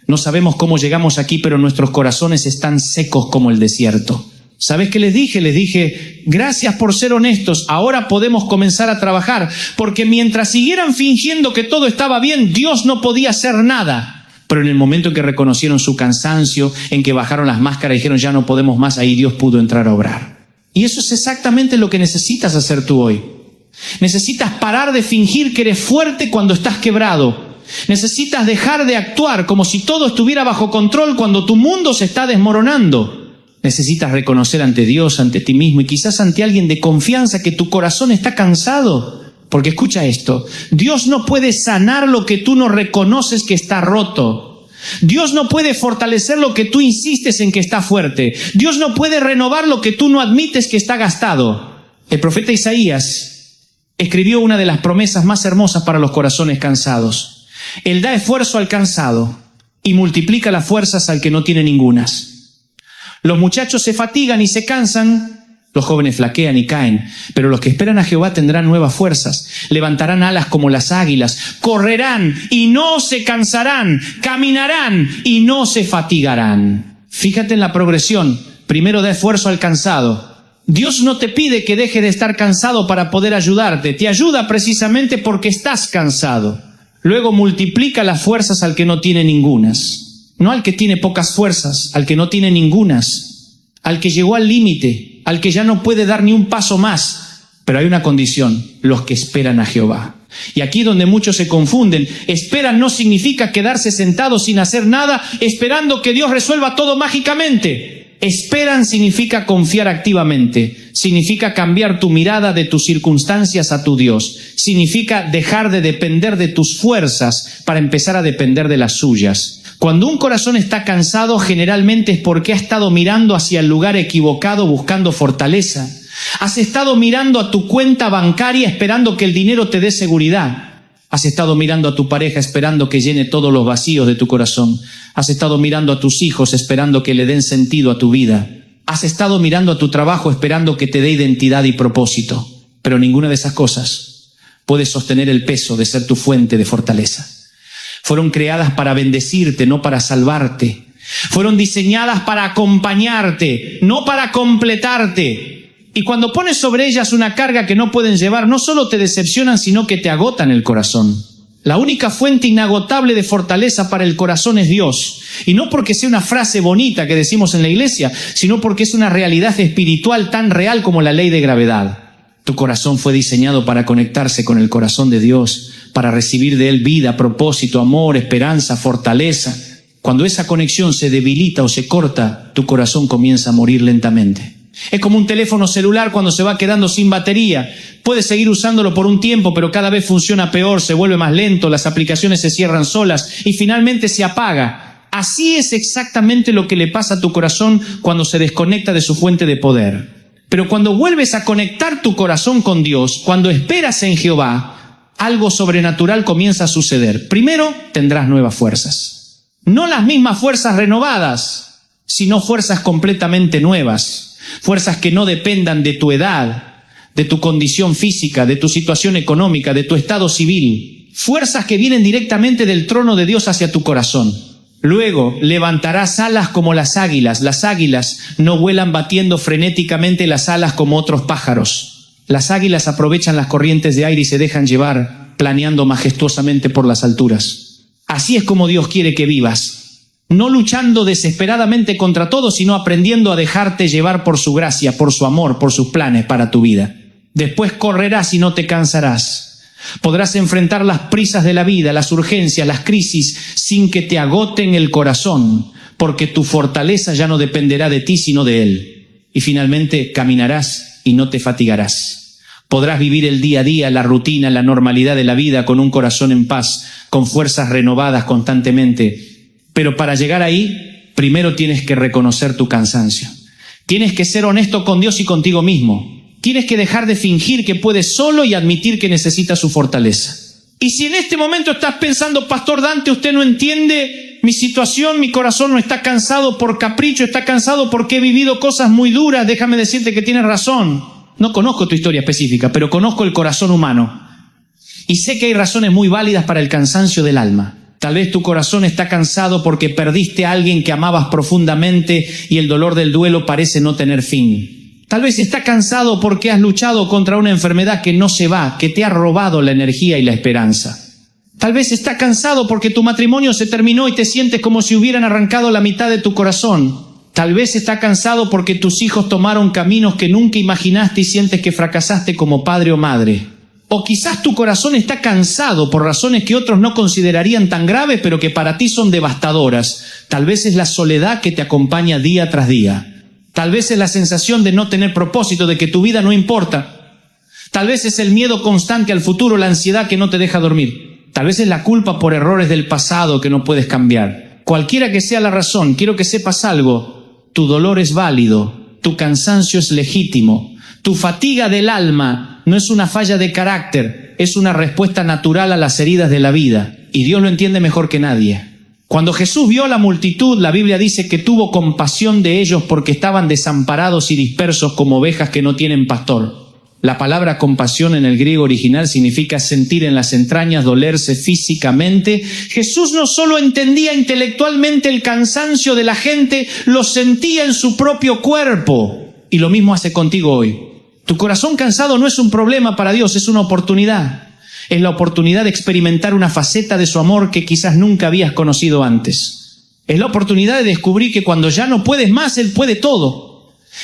S1: No sabemos cómo llegamos aquí, pero nuestros corazones están secos como el desierto. ¿Sabes qué les dije? Les dije, gracias por ser honestos, ahora podemos comenzar a trabajar, porque mientras siguieran fingiendo que todo estaba bien, Dios no podía hacer nada. Pero en el momento en que reconocieron su cansancio, en que bajaron las máscaras y dijeron, ya no podemos más, ahí Dios pudo entrar a obrar. Y eso es exactamente lo que necesitas hacer tú hoy. Necesitas parar de fingir que eres fuerte cuando estás quebrado. Necesitas dejar de actuar como si todo estuviera bajo control cuando tu mundo se está desmoronando. Necesitas reconocer ante Dios, ante ti mismo y quizás ante alguien de confianza que tu corazón está cansado. Porque escucha esto, Dios no puede sanar lo que tú no reconoces que está roto. Dios no puede fortalecer lo que tú insistes en que está fuerte. Dios no puede renovar lo que tú no admites que está gastado. El profeta Isaías escribió una de las promesas más hermosas para los corazones cansados. Él da esfuerzo al cansado y multiplica las fuerzas al que no tiene ningunas. Los muchachos se fatigan y se cansan, los jóvenes flaquean y caen, pero los que esperan a Jehová tendrán nuevas fuerzas, levantarán alas como las águilas, correrán y no se cansarán, caminarán y no se fatigarán. Fíjate en la progresión, primero da esfuerzo al cansado. Dios no te pide que dejes de estar cansado para poder ayudarte, te ayuda precisamente porque estás cansado. Luego multiplica las fuerzas al que no tiene ningunas. No al que tiene pocas fuerzas, al que no tiene ningunas. Al que llegó al límite, al que ya no puede dar ni un paso más. Pero hay una condición, los que esperan a Jehová. Y aquí donde muchos se confunden, esperan no significa quedarse sentados sin hacer nada, esperando que Dios resuelva todo mágicamente. Esperan significa confiar activamente, significa cambiar tu mirada de tus circunstancias a tu Dios, significa dejar de depender de tus fuerzas para empezar a depender de las suyas. Cuando un corazón está cansado, generalmente es porque ha estado mirando hacia el lugar equivocado buscando fortaleza. Has estado mirando a tu cuenta bancaria esperando que el dinero te dé seguridad. Has estado mirando a tu pareja esperando que llene todos los vacíos de tu corazón. Has estado mirando a tus hijos esperando que le den sentido a tu vida. Has estado mirando a tu trabajo esperando que te dé identidad y propósito. Pero ninguna de esas cosas puede sostener el peso de ser tu fuente de fortaleza. Fueron creadas para bendecirte, no para salvarte. Fueron diseñadas para acompañarte, no para completarte. Y cuando pones sobre ellas una carga que no pueden llevar, no solo te decepcionan, sino que te agotan el corazón. La única fuente inagotable de fortaleza para el corazón es Dios. Y no porque sea una frase bonita que decimos en la iglesia, sino porque es una realidad espiritual tan real como la ley de gravedad. Tu corazón fue diseñado para conectarse con el corazón de Dios, para recibir de Él vida, propósito, amor, esperanza, fortaleza. Cuando esa conexión se debilita o se corta, tu corazón comienza a morir lentamente. Es como un teléfono celular cuando se va quedando sin batería. Puedes seguir usándolo por un tiempo, pero cada vez funciona peor, se vuelve más lento, las aplicaciones se cierran solas y finalmente se apaga. Así es exactamente lo que le pasa a tu corazón cuando se desconecta de su fuente de poder. Pero cuando vuelves a conectar tu corazón con Dios, cuando esperas en Jehová, algo sobrenatural comienza a suceder. Primero, tendrás nuevas fuerzas. No las mismas fuerzas renovadas, sino fuerzas completamente nuevas. Fuerzas que no dependan de tu edad, de tu condición física, de tu situación económica, de tu estado civil. Fuerzas que vienen directamente del trono de Dios hacia tu corazón. Luego, levantarás alas como las águilas. Las águilas no vuelan batiendo frenéticamente las alas como otros pájaros. Las águilas aprovechan las corrientes de aire y se dejan llevar, planeando majestuosamente por las alturas. Así es como Dios quiere que vivas. No luchando desesperadamente contra todo, sino aprendiendo a dejarte llevar por su gracia, por su amor, por sus planes para tu vida. Después correrás y no te cansarás. Podrás enfrentar las prisas de la vida, las urgencias, las crisis, sin que te agoten el corazón, porque tu fortaleza ya no dependerá de ti, sino de Él. Y finalmente caminarás y no te fatigarás. Podrás vivir el día a día, la rutina, la normalidad de la vida con un corazón en paz, con fuerzas renovadas constantemente. Pero para llegar ahí, primero tienes que reconocer tu cansancio. Tienes que ser honesto con Dios y contigo mismo. Tienes que dejar de fingir que puedes solo y admitir que necesitas su fortaleza. Y si en este momento estás pensando, Pastor Dante, usted no entiende mi situación, mi corazón no está cansado por capricho, está cansado porque he vivido cosas muy duras, déjame decirte que tienes razón. No conozco tu historia específica, pero conozco el corazón humano. Y sé que hay razones muy válidas para el cansancio del alma. Tal vez tu corazón está cansado porque perdiste a alguien que amabas profundamente y el dolor del duelo parece no tener fin. Tal vez está cansado porque has luchado contra una enfermedad que no se va, que te ha robado la energía y la esperanza. Tal vez está cansado porque tu matrimonio se terminó y te sientes como si hubieran arrancado la mitad de tu corazón. Tal vez está cansado porque tus hijos tomaron caminos que nunca imaginaste y sientes que fracasaste como padre o madre. O quizás tu corazón está cansado por razones que otros no considerarían tan graves, pero que para ti son devastadoras. Tal vez es la soledad que te acompaña día tras día. Tal vez es la sensación de no tener propósito, de que tu vida no importa. Tal vez es el miedo constante al futuro, la ansiedad que no te deja dormir. Tal vez es la culpa por errores del pasado que no puedes cambiar. Cualquiera que sea la razón, quiero que sepas algo. Tu dolor es válido, tu cansancio es legítimo. Tu fatiga del alma no es una falla de carácter, es una respuesta natural a las heridas de la vida. Y Dios lo entiende mejor que nadie. Cuando Jesús vio a la multitud, la Biblia dice que tuvo compasión de ellos porque estaban desamparados y dispersos como ovejas que no tienen pastor. La palabra compasión en el griego original significa sentir en las entrañas, dolerse físicamente. Jesús no solo entendía intelectualmente el cansancio de la gente, lo sentía en su propio cuerpo. Y lo mismo hace contigo hoy. Tu corazón cansado no es un problema para Dios, es una oportunidad. Es la oportunidad de experimentar una faceta de su amor que quizás nunca habías conocido antes. Es la oportunidad de descubrir que cuando ya no puedes más, Él puede todo.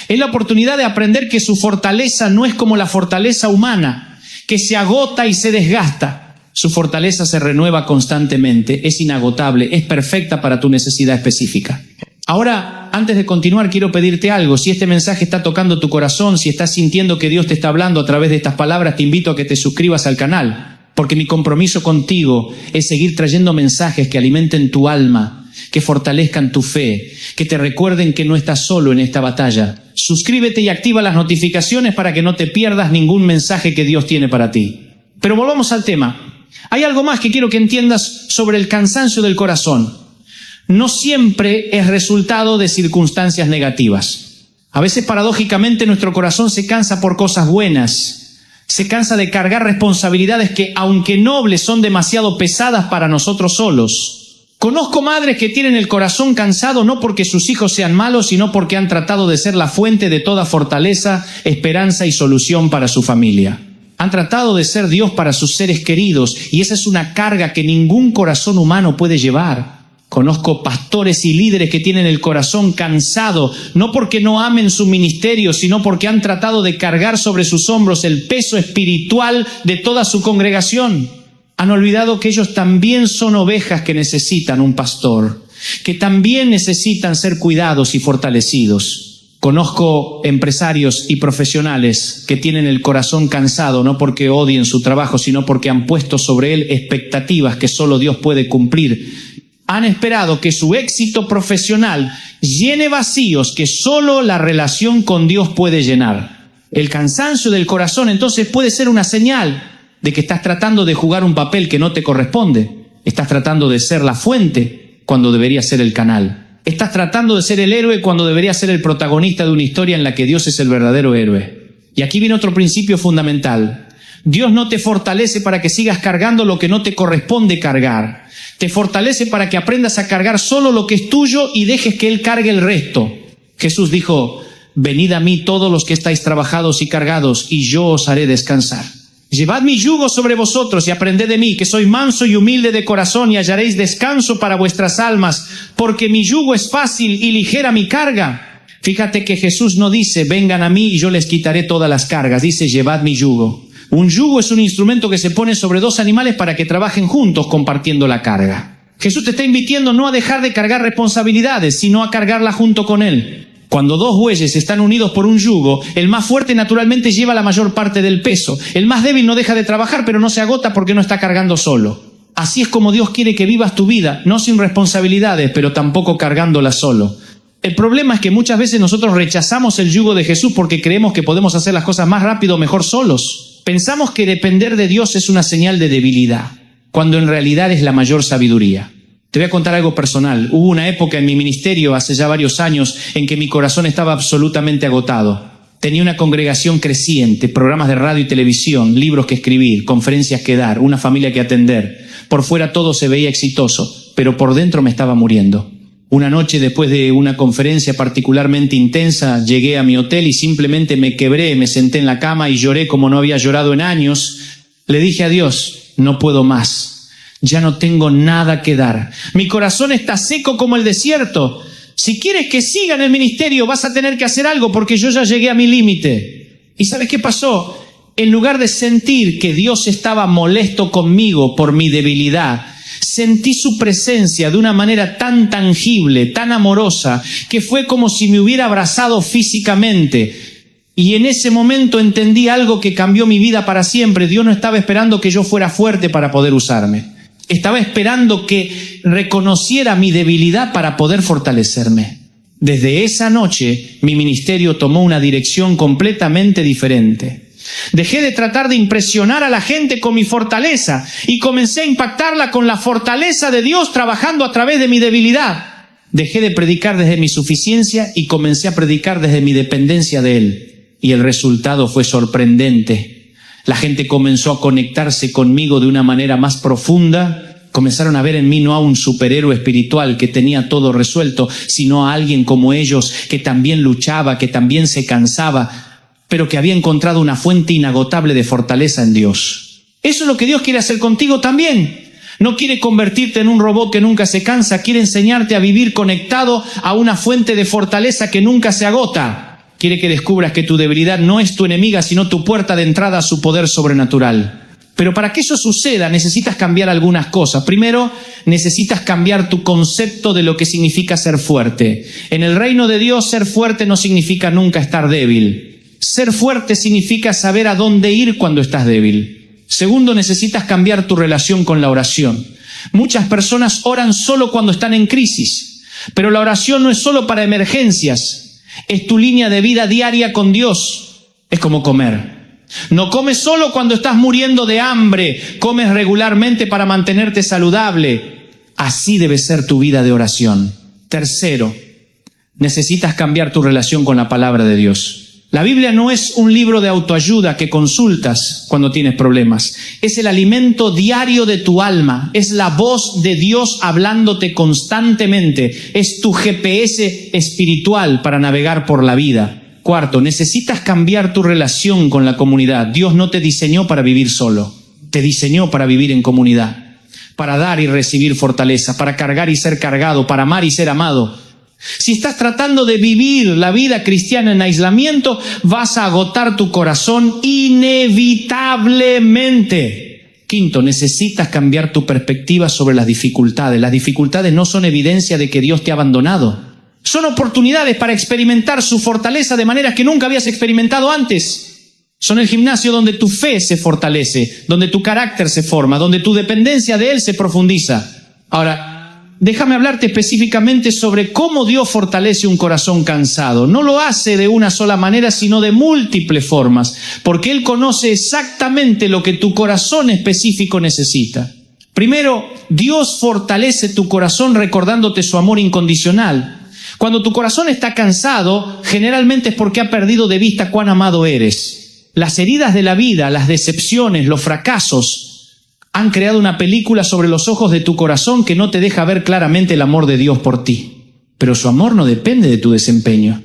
S1: Es la oportunidad de aprender que su fortaleza no es como la fortaleza humana, que se agota y se desgasta. Su fortaleza se renueva constantemente, es inagotable, es perfecta para tu necesidad específica. Ahora, antes de continuar, quiero pedirte algo. Si este mensaje está tocando tu corazón, si estás sintiendo que Dios te está hablando a través de estas palabras, te invito a que te suscribas al canal. Porque mi compromiso contigo es seguir trayendo mensajes que alimenten tu alma, que fortalezcan tu fe, que te recuerden que no estás solo en esta batalla. Suscríbete y activa las notificaciones para que no te pierdas ningún mensaje que Dios tiene para ti. Pero volvamos al tema. Hay algo más que quiero que entiendas sobre el cansancio del corazón. No siempre es resultado de circunstancias negativas. A veces, paradójicamente, nuestro corazón se cansa por cosas buenas. Se cansa de cargar responsabilidades que, aunque nobles, son demasiado pesadas para nosotros solos. Conozco madres que tienen el corazón cansado no porque sus hijos sean malos, sino porque han tratado de ser la fuente de toda fortaleza, esperanza y solución para su familia. Han tratado de ser Dios para sus seres queridos, y esa es una carga que ningún corazón humano puede llevar. Conozco pastores y líderes que tienen el corazón cansado, no porque no amen su ministerio, sino porque han tratado de cargar sobre sus hombros el peso espiritual de toda su congregación. Han olvidado que ellos también son ovejas que necesitan un pastor, que también necesitan ser cuidados y fortalecidos. Conozco empresarios y profesionales que tienen el corazón cansado, no porque odien su trabajo, sino porque han puesto sobre él expectativas que solo Dios puede cumplir. Han esperado que su éxito profesional llene vacíos que solo la relación con Dios puede llenar. El cansancio del corazón entonces puede ser una señal de que estás tratando de jugar un papel que no te corresponde. Estás tratando de ser la fuente cuando debería ser el canal. Estás tratando de ser el héroe cuando debería ser el protagonista de una historia en la que Dios es el verdadero héroe. Y aquí viene otro principio fundamental. Dios no te fortalece para que sigas cargando lo que no te corresponde cargar. Te fortalece para que aprendas a cargar solo lo que es tuyo y dejes que Él cargue el resto. Jesús dijo: venid a mí todos los que estáis trabajados y cargados, y yo os haré descansar. Llevad mi yugo sobre vosotros y aprended de mí, que soy manso y humilde de corazón, y hallaréis descanso para vuestras almas, porque mi yugo es fácil y ligera mi carga. Fíjate que Jesús no dice: vengan a mí y yo les quitaré todas las cargas. Dice: llevad mi yugo. Un yugo es un instrumento que se pone sobre dos animales para que trabajen juntos compartiendo la carga. Jesús te está invitando no a dejar de cargar responsabilidades, sino a cargarla junto con Él. Cuando dos bueyes están unidos por un yugo, el más fuerte naturalmente lleva la mayor parte del peso. El más débil no deja de trabajar, pero no se agota porque no está cargando solo. Así es como Dios quiere que vivas tu vida, no sin responsabilidades, pero tampoco cargándola solo. El problema es que muchas veces nosotros rechazamos el yugo de Jesús porque creemos que podemos hacer las cosas más rápido o mejor solos. Pensamos que depender de Dios es una señal de debilidad, cuando en realidad es la mayor sabiduría. Te voy a contar algo personal. Hubo una época en mi ministerio, hace ya varios años, en que mi corazón estaba absolutamente agotado. Tenía una congregación creciente, programas de radio y televisión, libros que escribir, conferencias que dar, una familia que atender. Por fuera todo se veía exitoso, pero por dentro me estaba muriendo. Una noche, después de una conferencia particularmente intensa, llegué a mi hotel y simplemente me quebré, me senté en la cama y lloré como no había llorado en años. Le dije a Dios: no puedo más, ya no tengo nada que dar. Mi corazón está seco como el desierto. Si quieres que siga en el ministerio, vas a tener que hacer algo porque yo ya llegué a mi límite. ¿Y sabes qué pasó? En lugar de sentir que Dios estaba molesto conmigo por mi debilidad, sentí su presencia de una manera tan tangible, tan amorosa, que fue como si me hubiera abrazado físicamente. Y en ese momento entendí algo que cambió mi vida para siempre. Dios no estaba esperando que yo fuera fuerte para poder usarme. Estaba esperando que reconociera mi debilidad para poder fortalecerme. Desde esa noche, mi ministerio tomó una dirección completamente diferente. Dejé de tratar de impresionar a la gente con mi fortaleza y comencé a impactarla con la fortaleza de Dios trabajando a través de mi debilidad. Dejé de predicar desde mi suficiencia y comencé a predicar desde mi dependencia de Él. Y el resultado fue sorprendente. La gente comenzó a conectarse conmigo de una manera más profunda. Comenzaron a ver en mí no a un superhéroe espiritual que tenía todo resuelto, sino a alguien como ellos que también luchaba, que también se cansaba, pero que había encontrado una fuente inagotable de fortaleza en Dios. Eso es lo que Dios quiere hacer contigo también. No quiere convertirte en un robot que nunca se cansa, quiere enseñarte a vivir conectado a una fuente de fortaleza que nunca se agota. Quiere que descubras que tu debilidad no es tu enemiga, sino tu puerta de entrada a su poder sobrenatural. Pero para que eso suceda necesitas cambiar algunas cosas. Primero, necesitas cambiar tu concepto de lo que significa ser fuerte. En el reino de Dios, ser fuerte no significa nunca estar débil. Ser fuerte significa saber a dónde ir cuando estás débil. Segundo, necesitas cambiar tu relación con la oración. Muchas personas oran solo cuando están en crisis, pero la oración no es solo para emergencias, es tu línea de vida diaria con Dios. Es como comer. No comes solo cuando estás muriendo de hambre, comes regularmente para mantenerte saludable. Así debe ser tu vida de oración. Tercero, necesitas cambiar tu relación con la palabra de Dios. La Biblia no es un libro de autoayuda que consultas cuando tienes problemas. Es el alimento diario de tu alma. Es la voz de Dios hablándote constantemente. Es tu GPS espiritual para navegar por la vida. Cuarto, necesitas cambiar tu relación con la comunidad. Dios no te diseñó para vivir solo. Te diseñó para vivir en comunidad. Para dar y recibir fortaleza. Para cargar y ser cargado. Para amar y ser amado. Si estás tratando de vivir la vida cristiana en aislamiento, vas a agotar tu corazón inevitablemente. Quinto, necesitas cambiar tu perspectiva sobre las dificultades. Las dificultades no son evidencia de que Dios te ha abandonado. Son oportunidades para experimentar su fortaleza de maneras que nunca habías experimentado antes. Son el gimnasio donde tu fe se fortalece, donde tu carácter se forma, donde tu dependencia de Él se profundiza. Ahora, déjame hablarte específicamente sobre cómo Dios fortalece un corazón cansado. No lo hace de una sola manera, sino de múltiples formas, porque Él conoce exactamente lo que tu corazón específico necesita. Primero, Dios fortalece tu corazón recordándote su amor incondicional. Cuando tu corazón está cansado, generalmente es porque ha perdido de vista cuán amado eres. Las heridas de la vida, las decepciones, los fracasos, han creado una película sobre los ojos de tu corazón que no te deja ver claramente el amor de Dios por ti. Pero su amor no depende de tu desempeño.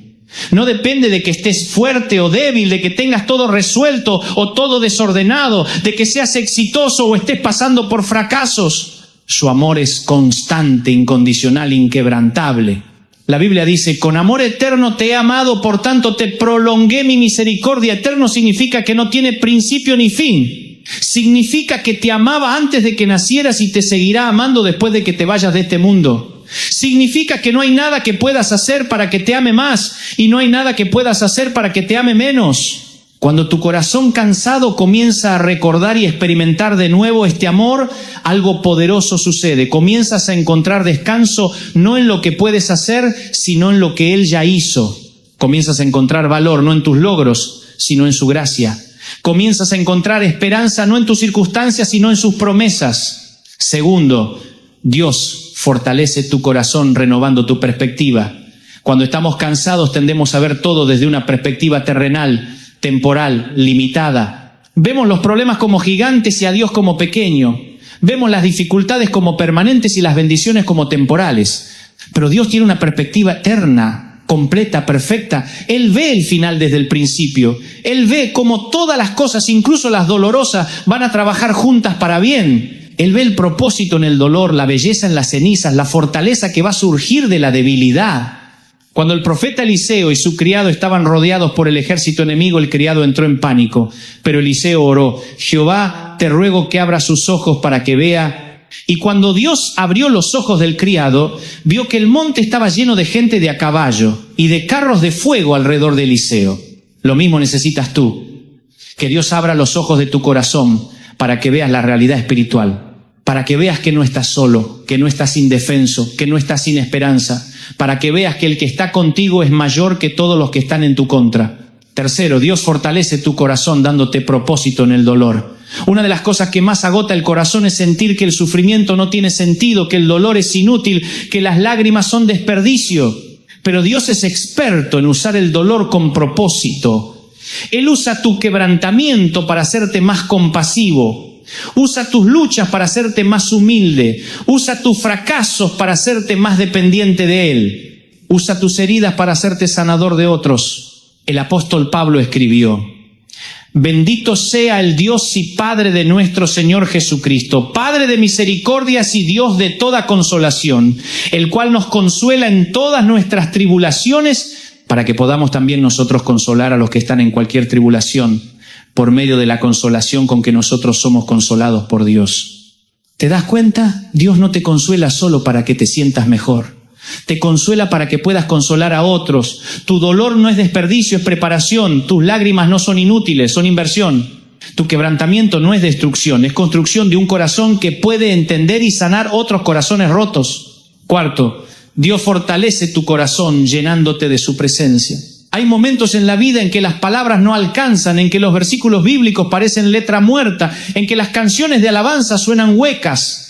S1: No depende de que estés fuerte o débil, de que tengas todo resuelto o todo desordenado, de que seas exitoso o estés pasando por fracasos. Su amor es constante, incondicional, inquebrantable. La Biblia dice, con amor eterno te he amado, por tanto te prolongué mi misericordia. Eterno significa que no tiene principio ni fin. Significa que te amaba antes de que nacieras y te seguirá amando después de que te vayas de este mundo. Significa que no hay nada que puedas hacer para que te ame más y no hay nada que puedas hacer para que te ame menos. Cuando tu corazón cansado comienza a recordar y experimentar de nuevo este amor, algo poderoso sucede. Comienzas a encontrar descanso no en lo que puedes hacer, sino en lo que Él ya hizo. Comienzas a encontrar valor no en tus logros, sino en su gracia. Comienzas a encontrar esperanza no en tus circunstancias, sino en sus promesas. Segundo, Dios fortalece tu corazón renovando tu perspectiva. Cuando estamos cansados tendemos a ver todo desde una perspectiva terrenal, temporal, limitada. Vemos los problemas como gigantes y a Dios como pequeño. Vemos las dificultades como permanentes y las bendiciones como temporales. Pero Dios tiene una perspectiva eterna, completa, perfecta. Él ve el final desde el principio. Él ve cómo todas las cosas, incluso las dolorosas, van a trabajar juntas para bien. Él ve el propósito en el dolor, la belleza en las cenizas, la fortaleza que va a surgir de la debilidad. Cuando el profeta Eliseo y su criado estaban rodeados por el ejército enemigo, el criado entró en pánico. Pero Eliseo oró, Jehová, te ruego que abra sus ojos para que vea. Y cuando Dios abrió los ojos del criado, vio que el monte estaba lleno de gente de a caballo y de carros de fuego alrededor de Eliseo. Lo mismo necesitas tú, que Dios abra los ojos de tu corazón para que veas la realidad espiritual. Para que veas que no estás solo, que no estás indefenso, que no estás sin esperanza. Para que veas que el que está contigo es mayor que todos los que están en tu contra. Tercero, Dios fortalece tu corazón dándote propósito en el dolor. Una de las cosas que más agota el corazón es sentir que el sufrimiento no tiene sentido, que el dolor es inútil, que las lágrimas son desperdicio. Pero Dios es experto en usar el dolor con propósito. Él usa tu quebrantamiento para hacerte más compasivo. Usa tus luchas para hacerte más humilde. Usa tus fracasos para hacerte más dependiente de Él. Usa tus heridas para hacerte sanador de otros. El apóstol Pablo escribió, bendito sea el Dios y Padre de nuestro Señor Jesucristo, Padre de misericordias y Dios de toda consolación, el cual nos consuela en todas nuestras tribulaciones, para que podamos también nosotros consolar a los que están en cualquier tribulación, por medio de la consolación con que nosotros somos consolados por Dios. ¿Te das cuenta? Dios no te consuela solo para que te sientas mejor. Te consuela para que puedas consolar a otros. Tu dolor no es desperdicio, es preparación. Tus lágrimas no son inútiles, son inversión. Tu quebrantamiento no es destrucción, es construcción de un corazón que puede entender y sanar otros corazones rotos. Cuarto, Dios fortalece tu corazón llenándote de su presencia. Hay momentos en la vida en que las palabras no alcanzan, en que los versículos bíblicos parecen letra muerta, en que las canciones de alabanza suenan huecas.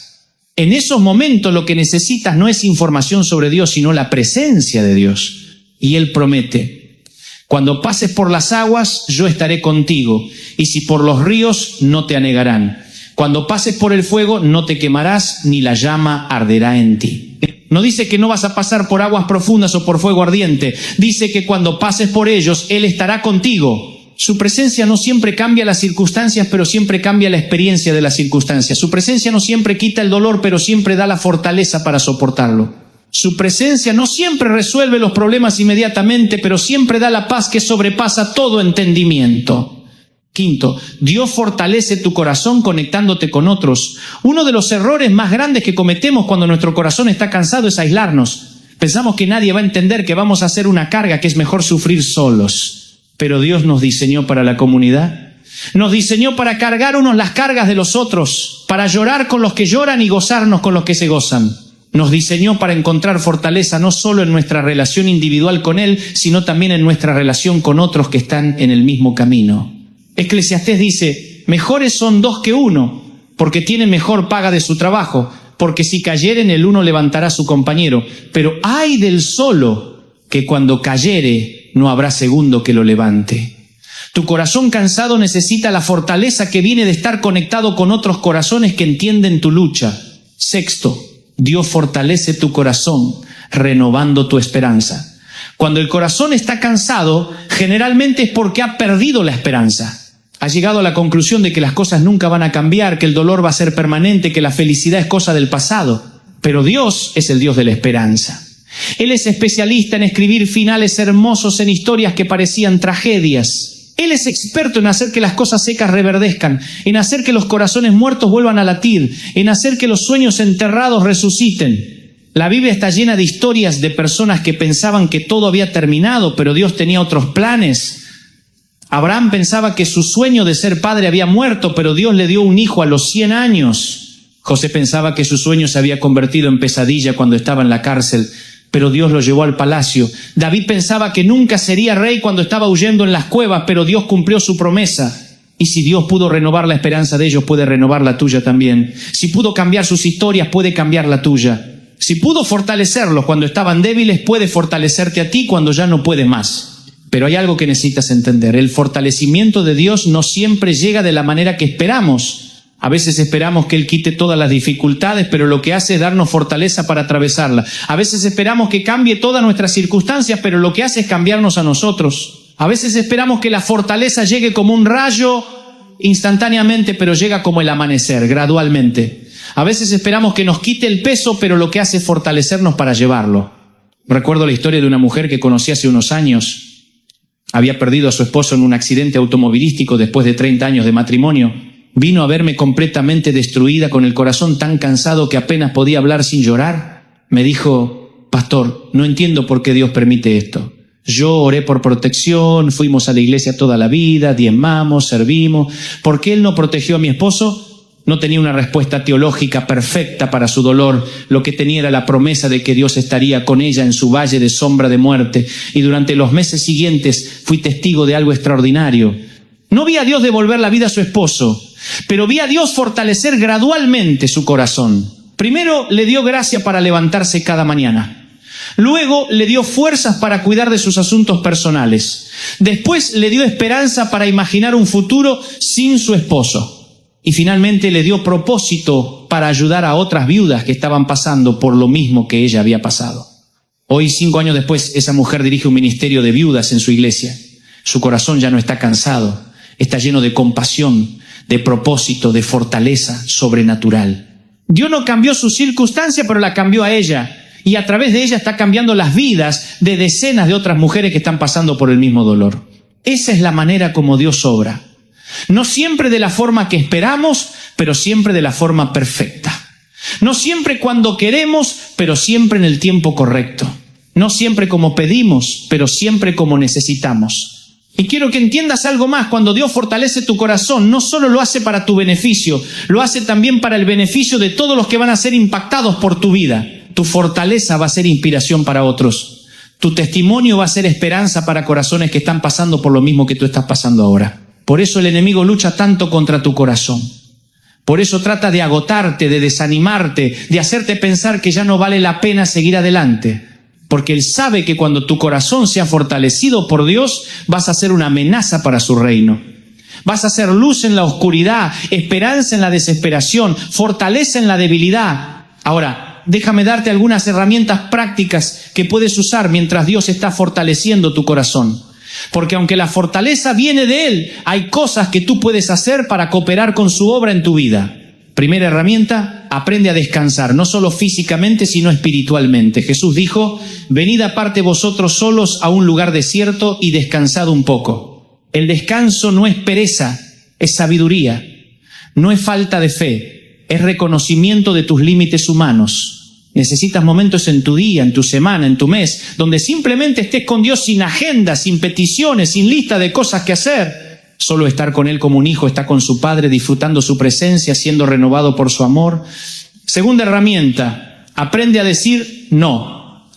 S1: En esos momentos lo que necesitas no es información sobre Dios, sino la presencia de Dios. Y Él promete, cuando pases por las aguas, yo estaré contigo, y si por los ríos, no te anegarán. Cuando pases por el fuego, no te quemarás, ni la llama arderá en ti. No dice que no vas a pasar por aguas profundas o por fuego ardiente. Dice que cuando pases por ellos, Él estará contigo. Su presencia no siempre cambia las circunstancias, pero siempre cambia la experiencia de las circunstancias. Su presencia no siempre quita el dolor, pero siempre da la fortaleza para soportarlo. Su presencia no siempre resuelve los problemas inmediatamente, pero siempre da la paz que sobrepasa todo entendimiento. Quinto, Dios fortalece tu corazón conectándote con otros. Uno de los errores más grandes que cometemos cuando nuestro corazón está cansado es aislarnos. Pensamos que nadie va a entender que vamos a hacer una carga, que es mejor sufrir solos. Pero Dios nos diseñó para la comunidad. Nos diseñó para cargar unos las cargas de los otros, para llorar con los que lloran y gozarnos con los que se gozan. Nos diseñó para encontrar fortaleza no solo en nuestra relación individual con Él, sino también en nuestra relación con otros que están en el mismo camino. Eclesiastés dice, mejores son dos que uno, porque tienen mejor paga de su trabajo, porque si cayeren el uno levantará a su compañero. Pero ay del solo, que cuando cayere no habrá segundo que lo levante. Tu corazón cansado necesita la fortaleza que viene de estar conectado con otros corazones que entienden tu lucha. Sexto, Dios fortalece tu corazón, renovando tu esperanza. Cuando el corazón está cansado, generalmente es porque ha perdido la esperanza. Ha llegado a la conclusión de que las cosas nunca van a cambiar, que el dolor va a ser permanente, que la felicidad es cosa del pasado. Pero Dios es el Dios de la esperanza. Él es especialista en escribir finales hermosos en historias que parecían tragedias. Él es experto en hacer que las cosas secas reverdezcan, en hacer que los corazones muertos vuelvan a latir, en hacer que los sueños enterrados resuciten. La Biblia está llena de historias de personas que pensaban que todo había terminado, pero Dios tenía otros planes. Abraham pensaba que su sueño de ser padre había muerto, pero Dios le dio un hijo a los 100 años. José pensaba que su sueño se había convertido en pesadilla cuando estaba en la cárcel, pero Dios lo llevó al palacio. David pensaba que nunca sería rey cuando estaba huyendo en las cuevas, pero Dios cumplió su promesa. Y si Dios pudo renovar la esperanza de ellos, puede renovar la tuya también. Si pudo cambiar sus historias, puede cambiar la tuya. Si pudo fortalecerlos cuando estaban débiles, puede fortalecerte a ti cuando ya no puede más. Pero hay algo que necesitas entender. El fortalecimiento de Dios no siempre llega de la manera que esperamos. A veces esperamos que Él quite todas las dificultades, pero lo que hace es darnos fortaleza para atravesarla. A veces esperamos que cambie todas nuestras circunstancias, pero lo que hace es cambiarnos a nosotros. A veces esperamos que la fortaleza llegue como un rayo instantáneamente, pero llega como el amanecer, gradualmente. A veces esperamos que nos quite el peso, pero lo que hace es fortalecernos para llevarlo. Recuerdo la historia de una mujer que conocí hace unos años. Había perdido a su esposo en un accidente automovilístico después de 30 años de matrimonio. Vino a verme completamente destruida, con el corazón tan cansado que apenas podía hablar sin llorar. Me dijo, pastor, no entiendo por qué Dios permite esto. Yo oré por protección, fuimos a la iglesia toda la vida, diezmamos, servimos. ¿Por qué Él no protegió a mi esposo? No tenía una respuesta teológica perfecta para su dolor. Lo que tenía era la promesa de que Dios estaría con ella en su valle de sombra de muerte. Y durante los meses siguientes fui testigo de algo extraordinario. No vi a Dios devolver la vida a su esposo, pero vi a Dios fortalecer gradualmente su corazón. Primero le dio gracia para levantarse cada mañana. Luego le dio fuerzas para cuidar de sus asuntos personales. Después le dio esperanza para imaginar un futuro sin su esposo. Y finalmente le dio propósito para ayudar a otras viudas que estaban pasando por lo mismo que ella había pasado. Hoy, 5 años después, esa mujer dirige un ministerio de viudas en su iglesia. Su corazón ya no está cansado. Está lleno de compasión, de propósito, de fortaleza sobrenatural. Dios no cambió su circunstancia, pero la cambió a ella. Y a través de ella está cambiando las vidas de decenas de otras mujeres que están pasando por el mismo dolor. Esa es la manera como Dios obra. No siempre de la forma que esperamos, pero siempre de la forma perfecta. No siempre cuando queremos, pero siempre en el tiempo correcto. No siempre como pedimos, pero siempre como necesitamos. Y quiero que entiendas algo más. Cuando Dios fortalece tu corazón, no solo lo hace para tu beneficio, lo hace también para el beneficio de todos los que van a ser impactados por tu vida. Tu fortaleza va a ser inspiración para otros. Tu testimonio va a ser esperanza para corazones que están pasando por lo mismo que tú estás pasando ahora. Por eso el enemigo lucha tanto contra tu corazón. Por eso trata de agotarte, de desanimarte, de hacerte pensar que ya no vale la pena seguir adelante. Porque Él sabe que cuando tu corazón sea fortalecido por Dios, vas a ser una amenaza para su reino. Vas a ser luz en la oscuridad, esperanza en la desesperación, fortaleza en la debilidad. Ahora, déjame darte algunas herramientas prácticas que puedes usar mientras Dios está fortaleciendo tu corazón. Porque aunque la fortaleza viene de Él, hay cosas que tú puedes hacer para cooperar con su obra en tu vida. Primera herramienta, aprende a descansar, no solo físicamente, sino espiritualmente. Jesús dijo, venid aparte vosotros solos a un lugar desierto y descansad un poco. El descanso no es pereza, es sabiduría. No es falta de fe, es reconocimiento de tus límites humanos. Necesitas momentos en tu día, en tu semana, en tu mes, donde simplemente estés con Dios sin agenda, sin peticiones, sin lista de cosas que hacer. Solo estar con Él como un hijo, está con su Padre, disfrutando su presencia, siendo renovado por su amor. Segunda herramienta, Aprende a decir no.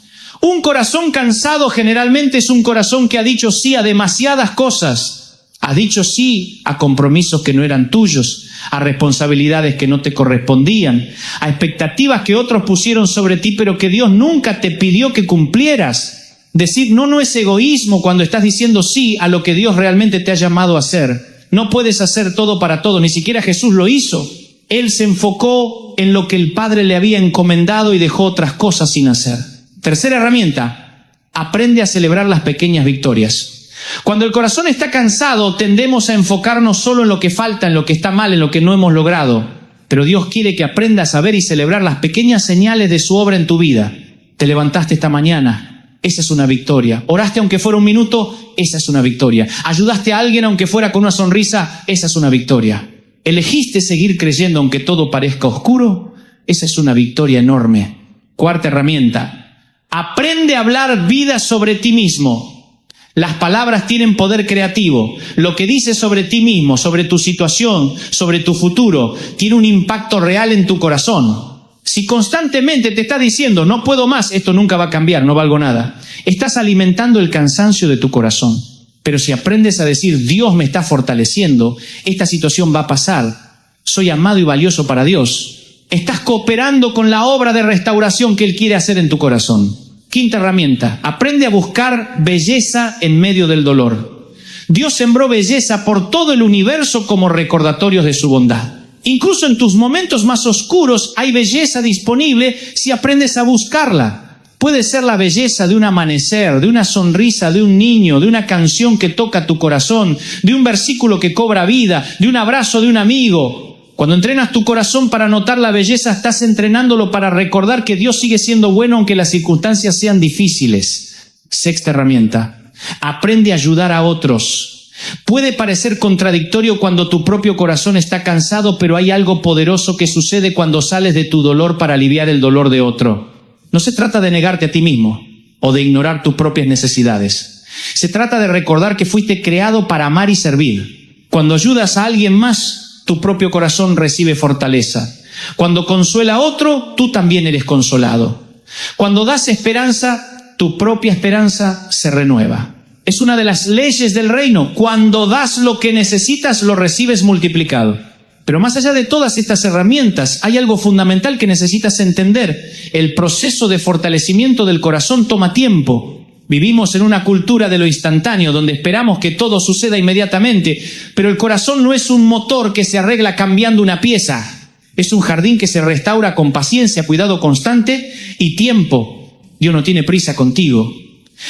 S1: Un corazón cansado generalmente es un corazón que ha dicho sí a demasiadas cosas. Ha dicho sí a compromisos que no eran tuyos, a responsabilidades que no te correspondían, a expectativas que otros pusieron sobre ti, pero que Dios nunca te pidió que cumplieras. Decir no es egoísmo cuando estás diciendo sí a lo que Dios realmente te ha llamado a hacer. No puedes hacer todo para todo, ni siquiera Jesús lo hizo. Él se enfocó en lo que el Padre le había encomendado y dejó otras cosas sin hacer. Tercera herramienta, aprende a celebrar las pequeñas victorias. Cuando el corazón está cansado, tendemos a enfocarnos solo en lo que falta, en lo que está mal, en lo que no hemos logrado. Pero Dios quiere que aprendas a ver y celebrar las pequeñas señales de su obra en tu vida. Te levantaste esta mañana, esa es una victoria. Oraste aunque fuera un minuto, esa es una victoria. Ayudaste a alguien aunque fuera con una sonrisa, esa es una victoria. Elegiste seguir creyendo aunque todo parezca oscuro, esa es una victoria enorme. Cuarta herramienta, aprende a hablar vida sobre ti mismo. Las palabras tienen poder creativo. Lo que dices sobre ti mismo, sobre tu situación, sobre tu futuro, tiene un impacto real en tu corazón. Si constantemente te estás diciendo, no puedo más, esto nunca va a cambiar, no valgo nada, estás alimentando el cansancio de tu corazón. Pero si aprendes a decir, Dios me está fortaleciendo, esta situación va a pasar, soy amado y valioso para Dios, estás cooperando con la obra de restauración que Él quiere hacer en tu corazón. Quinta herramienta, aprende a buscar belleza en medio del dolor. Dios sembró belleza por todo el universo como recordatorios de su bondad. Incluso en tus momentos más oscuros hay belleza disponible si aprendes a buscarla. Puede ser la belleza de un amanecer, de una sonrisa de un niño, de una canción que toca tu corazón, de un versículo que cobra vida, de un abrazo de un amigo. Cuando entrenas tu corazón para notar la belleza, estás entrenándolo para recordar que Dios sigue siendo bueno aunque las circunstancias sean difíciles. Sexta herramienta, aprende a ayudar a otros. Puede parecer contradictorio cuando tu propio corazón está cansado, pero hay algo poderoso que sucede cuando sales de tu dolor para aliviar el dolor de otro. No se trata de negarte a ti mismo o de ignorar tus propias necesidades. Se trata de recordar que fuiste creado para amar y servir. Cuando ayudas a alguien más, tu propio corazón recibe fortaleza. Cuando consuela a otro, tú también eres consolado. Cuando das esperanza, tu propia esperanza se renueva. Es una de las leyes del reino. Cuando das lo que necesitas, lo recibes multiplicado. Pero más allá de todas estas herramientas, hay algo fundamental que necesitas entender. El proceso de fortalecimiento del corazón toma tiempo. Vivimos en una cultura de lo instantáneo, donde esperamos que todo suceda inmediatamente, pero el corazón no es un motor que se arregla cambiando una pieza. Es un jardín que se restaura con paciencia, cuidado constante y tiempo. Dios no tiene prisa contigo.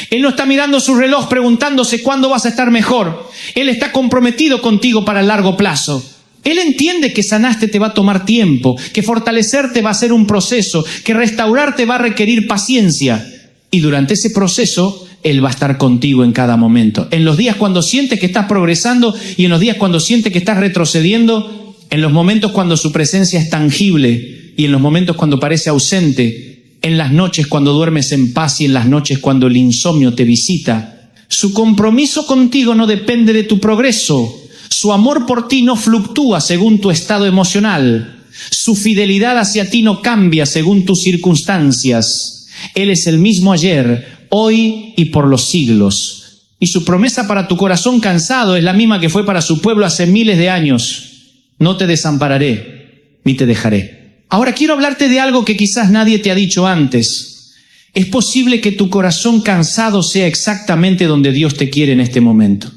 S1: Él no está mirando su reloj preguntándose cuándo vas a estar mejor. Él está comprometido contigo para el largo plazo. Él entiende que sanarte te va a tomar tiempo, que fortalecerte va a ser un proceso, que restaurarte va a requerir paciencia. Y durante ese proceso, Él va a estar contigo en cada momento. En los días cuando sientes que estás progresando y en los días cuando sientes que estás retrocediendo, en los momentos cuando su presencia es tangible y en los momentos cuando parece ausente, en las noches cuando duermes en paz y en las noches cuando el insomnio te visita. Su compromiso contigo no depende de tu progreso. Su amor por ti no fluctúa según tu estado emocional. Su fidelidad hacia ti no cambia según tus circunstancias. Él es el mismo ayer, hoy y por los siglos. Y su promesa para tu corazón cansado es la misma que fue para su pueblo hace miles de años. No te desampararé, ni te dejaré. Ahora quiero hablarte de algo que quizás nadie te ha dicho antes. Es posible que tu corazón cansado sea exactamente donde Dios te quiere en este momento.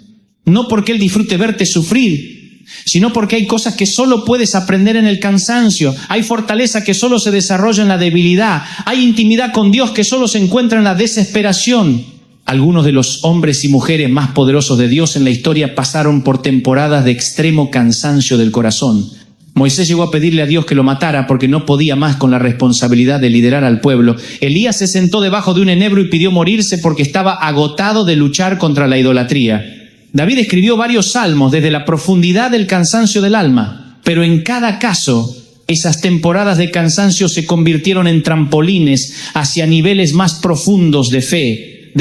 S1: No porque Él disfrute verte sufrir, sino porque hay cosas que solo puedes aprender en el cansancio. Hay fortaleza que solo se desarrolla en la debilidad. Hay intimidad con Dios que solo se encuentra en la desesperación. Algunos de los hombres y mujeres más poderosos de Dios en la historia pasaron por temporadas de extremo cansancio del corazón. Moisés llegó a pedirle a Dios que lo matara porque no podía más con la responsabilidad de liderar al pueblo. Elías se sentó debajo de un enebro y pidió morirse porque estaba agotado de luchar contra la idolatría. David escribió varios salmos desde la profundidad del cansancio del alma, pero en cada caso, esas temporadas de cansancio se convirtieron en trampolines hacia niveles más profundos de fe.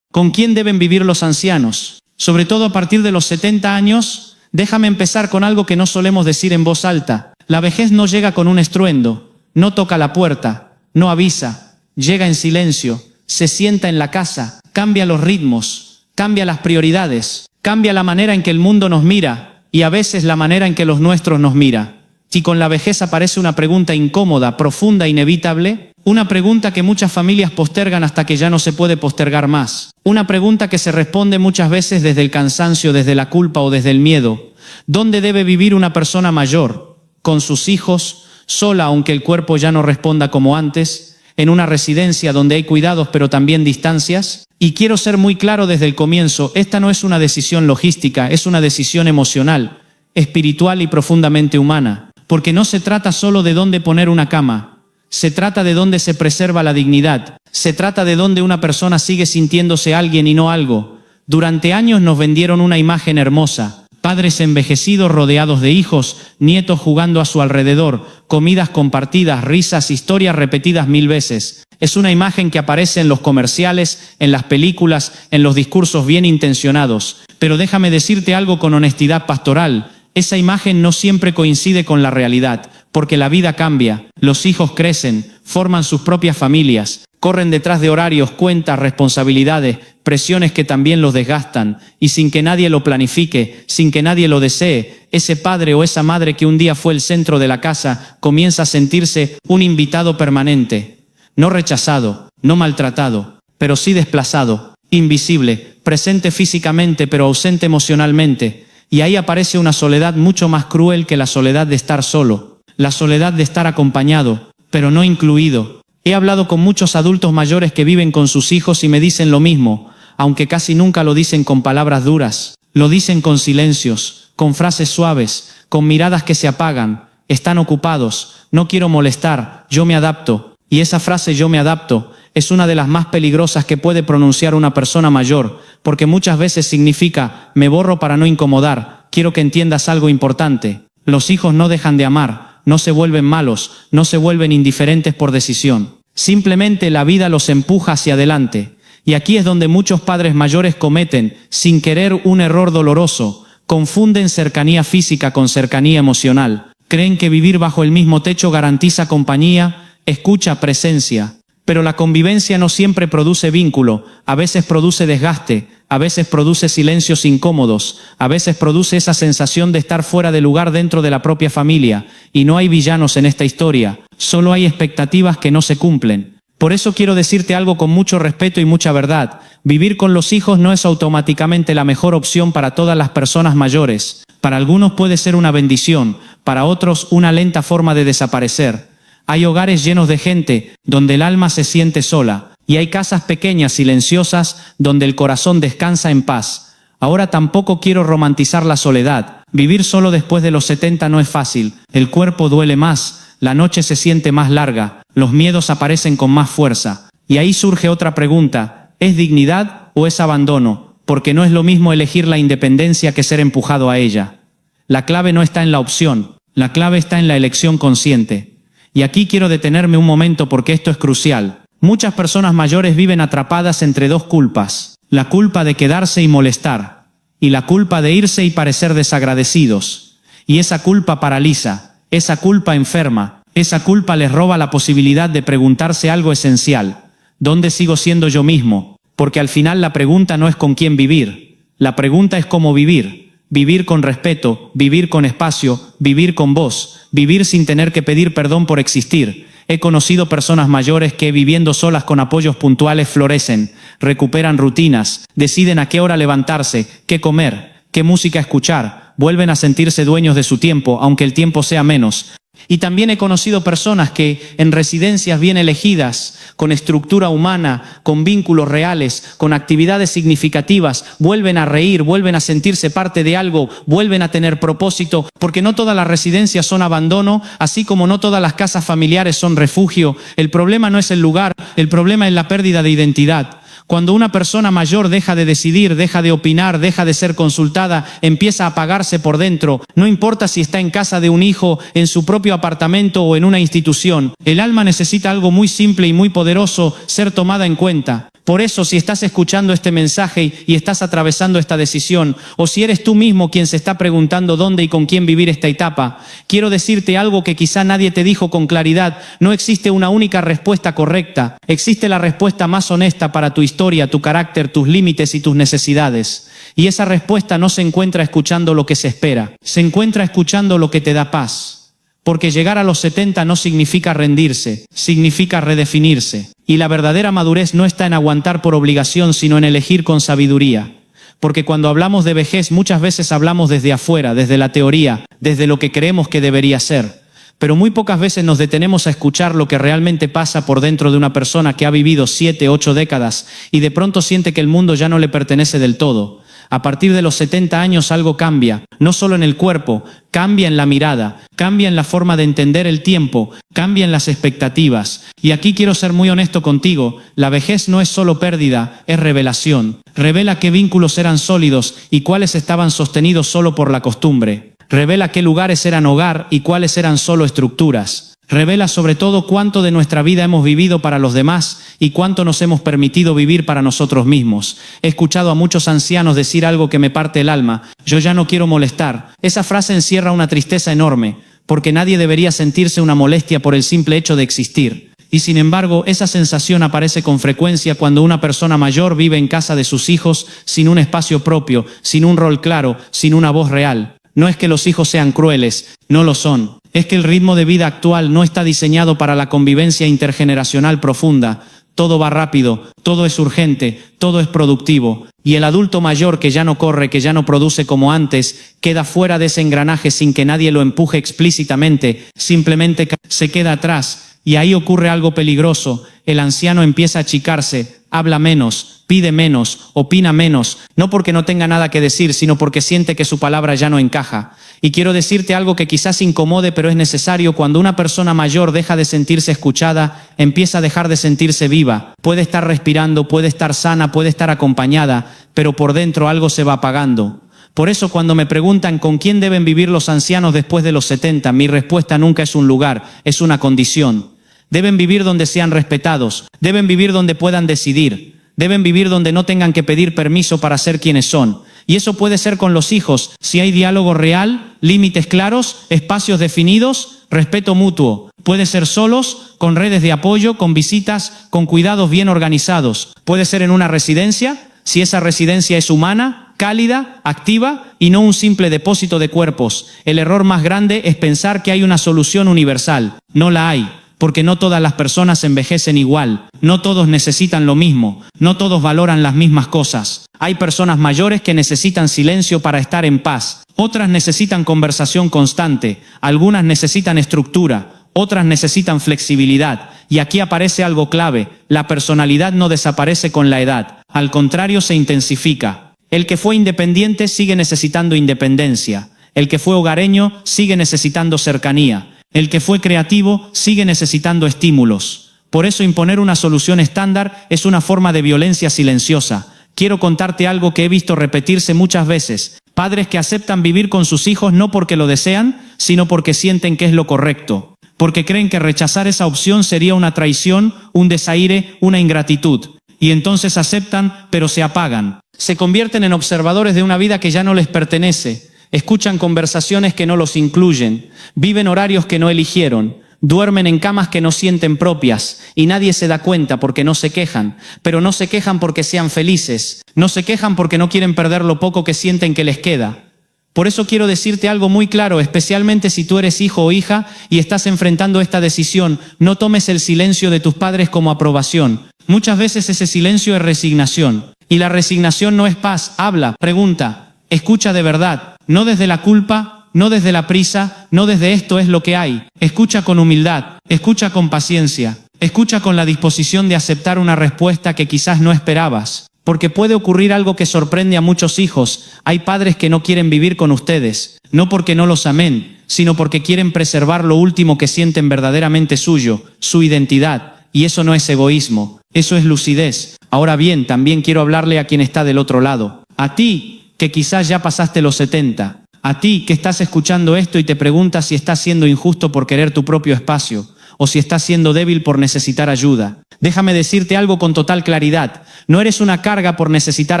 S1: ¿Con quién deben vivir los ancianos? Sobre todo a partir de los 70 años, Déjame empezar con algo que no solemos decir en voz alta. La vejez no llega con un estruendo, no toca la puerta, no avisa, llega en silencio, se sienta en la casa, cambia los ritmos, cambia las prioridades, cambia la manera en que el mundo nos mira y a veces la manera en que los nuestros nos mira. Y con la vejez aparece una pregunta incómoda, profunda, inevitable, una pregunta que muchas familias postergan hasta que ya no se puede postergar más. Una pregunta que se responde muchas veces desde el cansancio, desde la culpa o desde el miedo. ¿Dónde debe vivir una persona mayor? ¿Con sus hijos? ¿Sola aunque el cuerpo ya no responda como antes? ¿En una residencia donde hay cuidados pero también distancias? Y quiero ser muy claro desde el comienzo, esta no es una decisión logística, es una decisión emocional, espiritual y profundamente humana. Porque no se trata solo de dónde poner una cama, se trata de dónde se preserva la dignidad, se trata de dónde una persona sigue sintiéndose alguien y no algo. Durante años nos vendieron una imagen hermosa, padres envejecidos rodeados de hijos, nietos jugando a su alrededor, comidas compartidas, risas, historias repetidas 1000 veces. Es una imagen que aparece en los comerciales, en las películas, en los discursos bien intencionados. Pero déjame decirte algo con honestidad pastoral. Esa imagen no siempre coincide con la realidad, porque la vida cambia, los hijos crecen, forman sus propias familias, corren detrás de horarios, cuentas, responsabilidades, presiones que también los desgastan, y sin que nadie lo planifique, sin que nadie lo desee, ese padre o esa madre que un día fue el centro de la casa, comienza a sentirse un invitado permanente, no rechazado, no maltratado, pero sí desplazado, invisible, presente físicamente pero ausente emocionalmente. Y ahí aparece una soledad mucho más cruel que la soledad de estar solo, la soledad de estar acompañado, pero no incluido. He hablado con muchos adultos mayores que viven con sus hijos y me dicen lo mismo, aunque casi nunca lo dicen con palabras duras, lo dicen con silencios, con frases suaves, con miradas que se apagan, están ocupados, no quiero molestar, yo me adapto. Y esa frase yo me adapto es una de las más peligrosas que puede pronunciar una persona mayor, porque muchas veces significa, me borro para no incomodar. Quiero que entiendas algo importante. Los hijos no dejan de amar, no se vuelven malos, no se vuelven indiferentes por decisión. Simplemente la vida los empuja hacia adelante. Y aquí es donde muchos padres mayores cometen, sin querer, un error doloroso. Confunden cercanía física con cercanía emocional. Creen que vivir bajo el mismo techo garantiza compañía, escucha, presencia. Pero la convivencia no siempre produce vínculo, a veces produce desgaste, a veces produce silencios incómodos, a veces produce esa sensación de estar fuera de lugar dentro de la propia familia, y no hay villanos en esta historia, solo hay expectativas que no se cumplen. Por eso quiero decirte algo con mucho respeto y mucha verdad, vivir con los hijos no es automáticamente la mejor opción para todas las personas mayores. Para algunos puede ser una bendición, para otros una lenta forma de desaparecer. Hay hogares llenos de gente, donde el alma se siente sola, y hay casas pequeñas, silenciosas, donde el corazón descansa en paz. Ahora tampoco quiero romantizar la soledad. Vivir solo después de los 70 no es fácil, el cuerpo duele más, la noche se siente más larga, los miedos aparecen con más fuerza. Y ahí surge otra pregunta, ¿es dignidad o es abandono? Porque no es lo mismo elegir la independencia que ser empujado a ella. La clave no está en la opción, la clave está en la elección consciente. Y aquí quiero detenerme un momento porque esto es crucial. Muchas personas mayores viven atrapadas entre dos culpas. La culpa de quedarse y molestar. Y la culpa de irse y parecer desagradecidos. Y esa culpa paraliza. Esa culpa enferma. Esa culpa les roba la posibilidad de preguntarse algo esencial. ¿Dónde sigo siendo yo mismo? Porque al final la pregunta no es con quién vivir. La pregunta es cómo vivir. Vivir con respeto, vivir con espacio, vivir con voz, vivir sin tener que pedir perdón por existir. He conocido personas mayores que, viviendo solas con apoyos puntuales, florecen, recuperan rutinas, deciden a qué hora levantarse, qué comer, qué música escuchar, vuelven a sentirse dueños de su tiempo, aunque el tiempo sea menos. Y también he conocido personas que, en residencias bien elegidas, con estructura humana, con vínculos reales, con actividades significativas, vuelven a reír, vuelven a sentirse parte de algo, vuelven a tener propósito, porque no todas las residencias son abandono, así como no todas las casas familiares son refugio. El problema no es el lugar, el problema es la pérdida de identidad. Cuando una persona mayor deja de decidir, deja de opinar, deja de ser consultada, empieza a apagarse por dentro, no importa si está en casa de un hijo, en su propio apartamento o en una institución, el alma necesita algo muy simple y muy poderoso, ser tomada en cuenta. Por eso, si estás escuchando este mensaje y estás atravesando esta decisión, o si eres tú mismo quien se está preguntando dónde y con quién vivir esta etapa, quiero decirte algo que quizá nadie te dijo con claridad. No existe una única respuesta correcta. Existe la respuesta más honesta para tu historia, tu carácter, tus límites y tus necesidades. Y esa respuesta no se encuentra escuchando lo que se espera. Se encuentra escuchando lo que te da paz. Porque llegar a los 70 no significa rendirse, significa redefinirse. Y la verdadera madurez no está en aguantar por obligación, sino en elegir con sabiduría. Porque cuando hablamos de vejez muchas veces hablamos desde afuera, desde la teoría, desde lo que creemos que debería ser. Pero muy pocas veces nos detenemos a escuchar lo que realmente pasa por dentro de una persona que ha vivido 7, 8 décadas y de pronto siente que el mundo ya no le pertenece del todo. A partir de los 70 años algo cambia, no solo en el cuerpo, cambia en la mirada, cambia en la forma de entender el tiempo, cambia en las expectativas. Y aquí quiero ser muy honesto contigo, la vejez no es solo pérdida, es revelación. Revela qué vínculos eran sólidos y cuáles estaban sostenidos solo por la costumbre. Revela qué lugares eran hogar y cuáles eran solo estructuras. Revela sobre todo cuánto de nuestra vida hemos vivido para los demás y cuánto nos hemos permitido vivir para nosotros mismos. He escuchado a muchos ancianos decir algo que me parte el alma: yo ya no quiero molestar. Esa frase encierra una tristeza enorme, porque nadie debería sentirse una molestia por el simple hecho de existir. Y sin embargo, esa sensación aparece con frecuencia cuando una persona mayor vive en casa de sus hijos sin un espacio propio, sin un rol claro, sin una voz real. No es que los hijos sean crueles, no lo son. Es que el ritmo de vida actual no está diseñado para la convivencia intergeneracional profunda. Todo va rápido, todo es urgente, todo es productivo. Y el adulto mayor que ya no corre, que ya no produce como antes, queda fuera de ese engranaje sin que nadie lo empuje explícitamente, simplemente se queda atrás. Y ahí ocurre algo peligroso. El anciano empieza a achicarse, habla menos, pide menos, opina menos, no porque no tenga nada que decir, sino porque siente que su palabra ya no encaja. Y quiero decirte algo que quizás incomode, pero es necesario. Cuando una persona mayor deja de sentirse escuchada, empieza a dejar de sentirse viva. Puede estar respirando, puede estar sana, puede estar acompañada, pero por dentro algo se va apagando. Por eso cuando me preguntan con quién deben vivir los ancianos después de los 70, mi respuesta nunca es un lugar, es una condición. Deben vivir donde sean respetados, deben vivir donde puedan decidir, deben vivir donde no tengan que pedir permiso para ser quienes son. Y eso puede ser con los hijos, si hay diálogo real, límites claros, espacios definidos, respeto mutuo. Puede ser solos, con redes de apoyo, con visitas, con cuidados bien organizados. Puede ser en una residencia, si esa residencia es humana, cálida, activa y no un simple depósito de cuerpos. El error más grande es pensar que hay una solución universal. No la hay. Porque no todas las personas envejecen igual, no todos necesitan lo mismo, no todos valoran las mismas cosas. Hay personas mayores que necesitan silencio para estar en paz, otras necesitan conversación constante, algunas necesitan estructura, otras necesitan flexibilidad. Y aquí aparece algo clave: la personalidad no desaparece con la edad, al contrario se intensifica. El que fue independiente sigue necesitando independencia, el que fue hogareño sigue necesitando cercanía. El que fue creativo sigue necesitando estímulos. Por eso imponer una solución estándar es una forma de violencia silenciosa. Quiero contarte algo que he visto repetirse muchas veces. Padres que aceptan vivir con sus hijos no porque lo desean, sino porque sienten que es lo correcto. Porque creen que rechazar esa opción sería una traición, un desaire, una ingratitud. Y entonces aceptan, pero se apagan. Se convierten en observadores de una vida que ya no les pertenece. Escuchan conversaciones que no los incluyen, viven horarios que no eligieron, duermen en camas que no sienten propias y nadie se da cuenta porque no se quejan, pero no se quejan porque sean felices, no se quejan porque no quieren perder lo poco que sienten que les queda. Por eso quiero decirte algo muy claro, especialmente si tú eres hijo o hija y estás enfrentando esta decisión: no tomes el silencio de tus padres como aprobación. Muchas veces ese silencio es resignación, y la resignación no es paz. Habla, pregunta, escucha de verdad. No desde la culpa, no desde la prisa, no desde esto es lo que hay. Escucha con humildad, escucha con paciencia, escucha con la disposición de aceptar una respuesta que quizás no esperabas. Porque puede ocurrir algo que sorprende a muchos hijos. Hay padres que no quieren vivir con ustedes, no porque no los amen, sino porque quieren preservar lo último que sienten verdaderamente suyo, su identidad. Y eso no es egoísmo, eso es lucidez. Ahora bien, también quiero hablarle a quien está del otro lado. A ti, que quizás ya pasaste los 70. A ti que estás escuchando esto y te preguntas si estás siendo injusto por querer tu propio espacio, o si estás siendo débil por necesitar ayuda. Déjame decirte algo con total claridad. No eres una carga por necesitar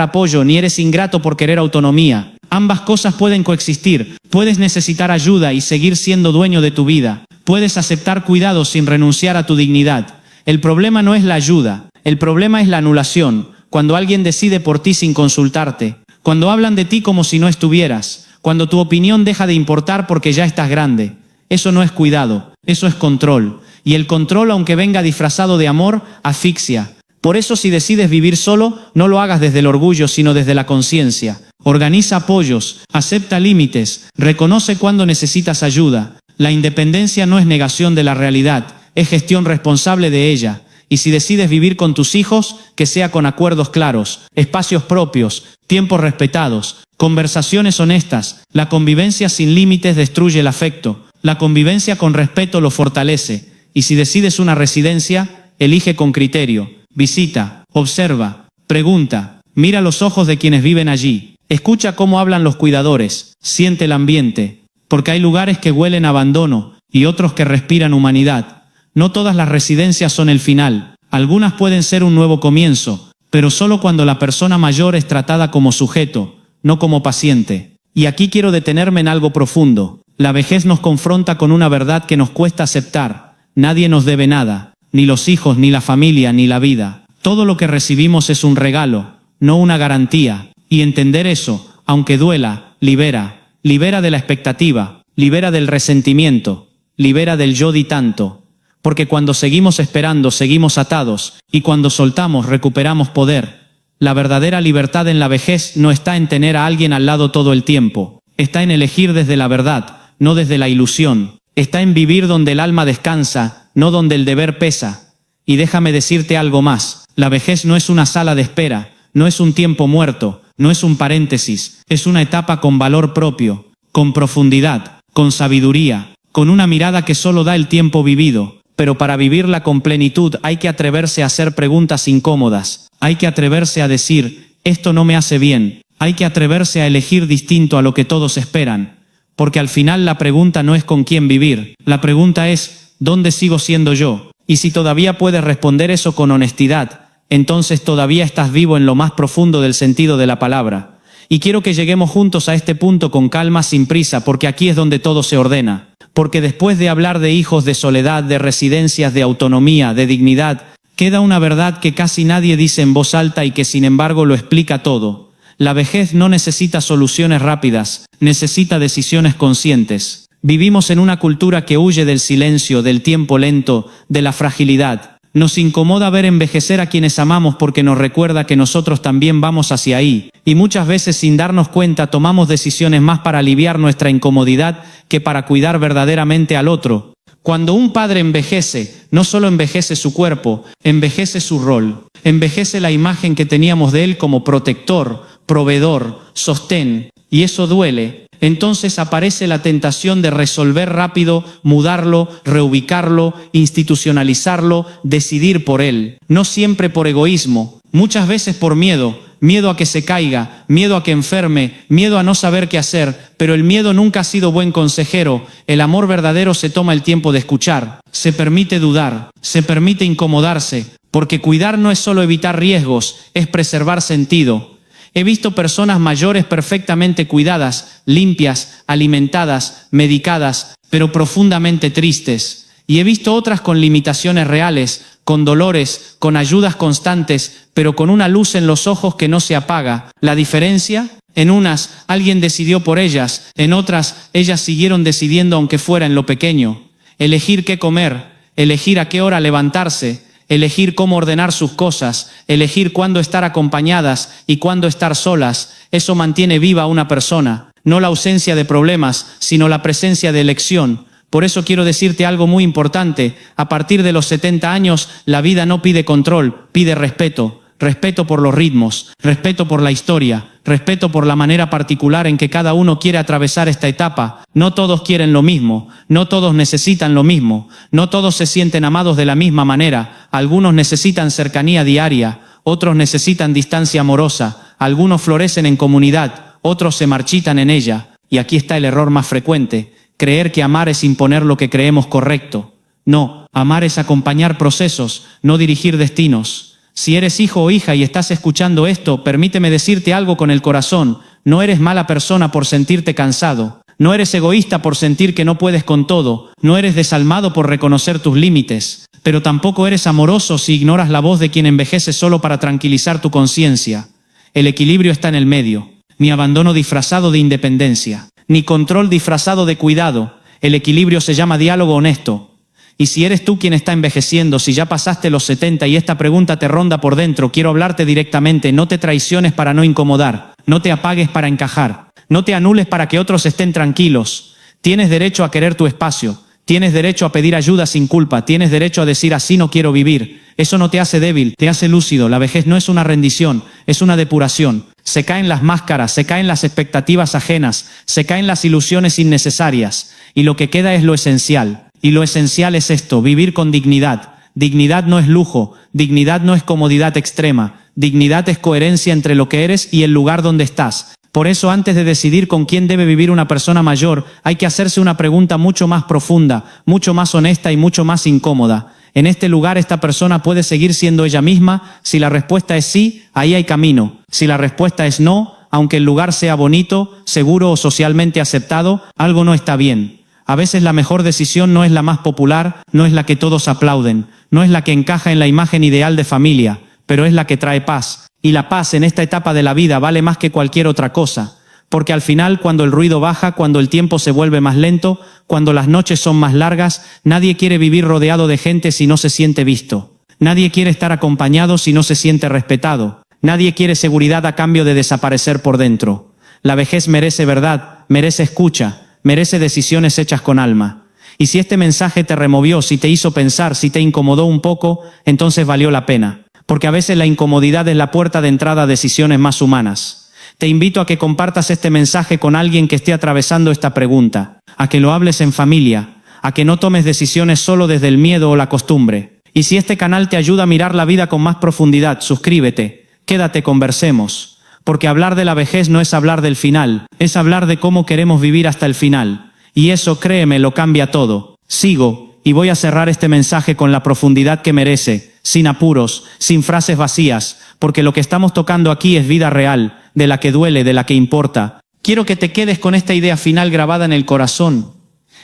S1: apoyo, ni eres ingrato por querer autonomía. Ambas cosas pueden coexistir. Puedes necesitar ayuda y seguir siendo dueño de tu vida. Puedes aceptar cuidados sin renunciar a tu dignidad. El problema no es la ayuda. El problema es la anulación. Cuando alguien decide por ti sin consultarte. Cuando hablan de ti como si no estuvieras. Cuando tu opinión deja de importar porque ya estás grande. Eso no es cuidado. Eso es control. Y el control, aunque venga disfrazado de amor, asfixia. Por eso, si decides vivir solo, no lo hagas desde el orgullo, sino desde la conciencia. Organiza apoyos, acepta límites, reconoce cuando necesitas ayuda. La independencia no es negación de la realidad, es gestión responsable de ella. Y si decides vivir con tus hijos, que sea con acuerdos claros, espacios propios, tiempos respetados, conversaciones honestas. La convivencia sin límites destruye el afecto. La convivencia con respeto lo fortalece. Y si decides una residencia, elige con criterio. Visita, observa, pregunta, mira los ojos de quienes viven allí. Escucha cómo hablan los cuidadores, siente el ambiente. Porque hay lugares que huelen a abandono y otros que respiran humanidad. No todas las residencias son el final. Algunas pueden ser un nuevo comienzo, pero solo cuando la persona mayor es tratada como sujeto, no como paciente. Y aquí quiero detenerme en algo profundo. La vejez nos confronta con una verdad que nos cuesta aceptar. Nadie nos debe nada, ni los hijos, ni la familia, ni la vida. Todo lo que recibimos es un regalo, no una garantía. Y entender eso, aunque duela, libera. Libera de la expectativa, libera del resentimiento, libera del yo di tanto. Porque cuando seguimos esperando, seguimos atados, y cuando soltamos, recuperamos poder. La verdadera libertad en la vejez no está en tener a alguien al lado todo el tiempo. Está en elegir desde la verdad, no desde la ilusión. Está en vivir donde el alma descansa, no donde el deber pesa. Y déjame decirte algo más. La vejez no es una sala de espera, no es un tiempo muerto, no es un paréntesis. Es una etapa con valor propio, con profundidad, con sabiduría, con una mirada que solo da el tiempo vivido. Pero para vivirla con plenitud hay que atreverse a hacer preguntas incómodas. Hay que atreverse a decir, esto no me hace bien. Hay que atreverse a elegir distinto a lo que todos esperan. Porque al final la pregunta no es con quién vivir. La pregunta es, ¿dónde sigo siendo yo? Y si todavía puedes responder eso con honestidad, entonces todavía estás vivo en lo más profundo del sentido de la palabra. Y quiero que lleguemos juntos a este punto con calma, sin prisa, porque aquí es donde todo se ordena. Porque después de hablar de hijos, de soledad, de residencias, de autonomía, de dignidad, queda una verdad que casi nadie dice en voz alta y que sin embargo lo explica todo. La vejez no necesita soluciones rápidas, necesita decisiones conscientes. Vivimos en una cultura que huye del silencio, del tiempo lento, de la fragilidad. Nos incomoda ver envejecer a quienes amamos porque nos recuerda que nosotros también vamos hacia ahí. Y muchas veces sin darnos cuenta tomamos decisiones más para aliviar nuestra incomodidad que para cuidar verdaderamente al otro. Cuando un padre envejece, no solo envejece su cuerpo, envejece su rol. Envejece la imagen que teníamos de él como protector, proveedor, sostén. Y eso duele. Entonces aparece la tentación de resolver rápido, mudarlo, reubicarlo, institucionalizarlo, decidir por él. No siempre por egoísmo, muchas veces por miedo. Miedo a que se caiga, miedo a que enferme, miedo a no saber qué hacer, pero el miedo nunca ha sido buen consejero. El amor verdadero se toma el tiempo de escuchar, se permite dudar, se permite incomodarse, porque cuidar no es solo evitar riesgos, es preservar sentido. He visto personas mayores perfectamente cuidadas, limpias, alimentadas, medicadas, pero profundamente tristes. Y he visto otras con limitaciones reales, con dolores, con ayudas constantes, pero con una luz en los ojos que no se apaga. ¿La diferencia? En unas, alguien decidió por ellas, en otras, ellas siguieron decidiendo aunque fuera en lo pequeño. Elegir qué comer, elegir a qué hora levantarse, elegir cómo ordenar sus cosas, elegir cuándo estar acompañadas y cuándo estar solas. Eso mantiene viva a una persona, no la ausencia de problemas, sino la presencia de elección. Por eso quiero decirte algo muy importante. A partir de los 70 años, la vida no pide control, pide respeto. Respeto por los ritmos, respeto por la historia, respeto por la manera particular en que cada uno quiere atravesar esta etapa. No todos quieren lo mismo, no todos necesitan lo mismo, no todos se sienten amados de la misma manera. Algunos necesitan cercanía diaria, otros necesitan distancia amorosa, algunos florecen en comunidad, otros se marchitan en ella. Y aquí está el error más frecuente. Creer que amar es imponer lo que creemos correcto. No, Amar es acompañar procesos, no dirigir destinos. Si eres hijo o hija y estás escuchando esto, permíteme decirte algo con el corazón. No eres mala persona por sentirte cansado. No eres egoísta por sentir que no puedes con todo. No eres desalmado por reconocer tus límites. Pero tampoco eres amoroso si ignoras la voz de quien envejece solo para tranquilizar tu conciencia. El equilibrio está en el medio. Ni abandono disfrazado de independencia, ni control disfrazado de cuidado. El equilibrio se llama diálogo honesto. Y si eres tú quien está envejeciendo, si ya pasaste los 70 y esta pregunta te ronda por dentro, quiero hablarte directamente. No te traiciones para no incomodar. No te apagues para encajar. No te anules para que otros estén tranquilos. Tienes derecho a querer tu espacio. Tienes derecho a pedir ayuda sin culpa. Tienes derecho a decir así no quiero vivir. Eso no te hace débil, te hace lúcido. La vejez no es una rendición, es una depuración. Se caen las máscaras, se caen las expectativas ajenas, se caen las ilusiones innecesarias. Y lo que queda es lo esencial. Y lo esencial es esto, vivir con dignidad. Dignidad no es lujo, dignidad no es comodidad extrema. Dignidad es coherencia entre lo que eres y el lugar donde estás. Por eso, antes de decidir con quién debe vivir una persona mayor, hay que hacerse una pregunta mucho más profunda, mucho más honesta y mucho más incómoda. ¿En este lugar esta persona puede seguir siendo ella misma? Si la respuesta es sí, ahí hay camino. Si la respuesta es no, aunque el lugar sea bonito, seguro o socialmente aceptado, algo no está bien. A veces la mejor decisión no es la más popular, no es la que todos aplauden, no es la que encaja en la imagen ideal de familia, pero es la que trae paz. Y la paz en esta etapa de la vida vale más que cualquier otra cosa. Porque al final, cuando el ruido baja, cuando el tiempo se vuelve más lento, cuando las noches son más largas, nadie quiere vivir rodeado de gente si no se siente visto. Nadie quiere estar acompañado si no se siente respetado. Nadie quiere seguridad a cambio de desaparecer por dentro. La vejez merece verdad, merece escucha, merece decisiones hechas con alma. Y si este mensaje te removió, si te hizo pensar, si te incomodó un poco, entonces valió la pena. Porque a veces la incomodidad es la puerta de entrada a decisiones más humanas. Te invito a que compartas este mensaje con alguien que esté atravesando esta pregunta, a que lo hables en familia, a que no tomes decisiones solo desde el miedo o la costumbre. Y si este canal te ayuda a mirar la vida con más profundidad, suscríbete, quédate, conversemos. Porque hablar de la vejez no es hablar del final, es hablar de cómo queremos vivir hasta el final. Y eso, créeme, lo cambia todo. Sigo, y voy a cerrar este mensaje con la profundidad que merece, sin apuros, sin frases vacías, porque lo que estamos tocando aquí es vida real, de la que duele, de la que importa. Quiero que te quedes con esta idea final grabada en el corazón.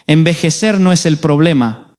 S1: Envejecer no es el problema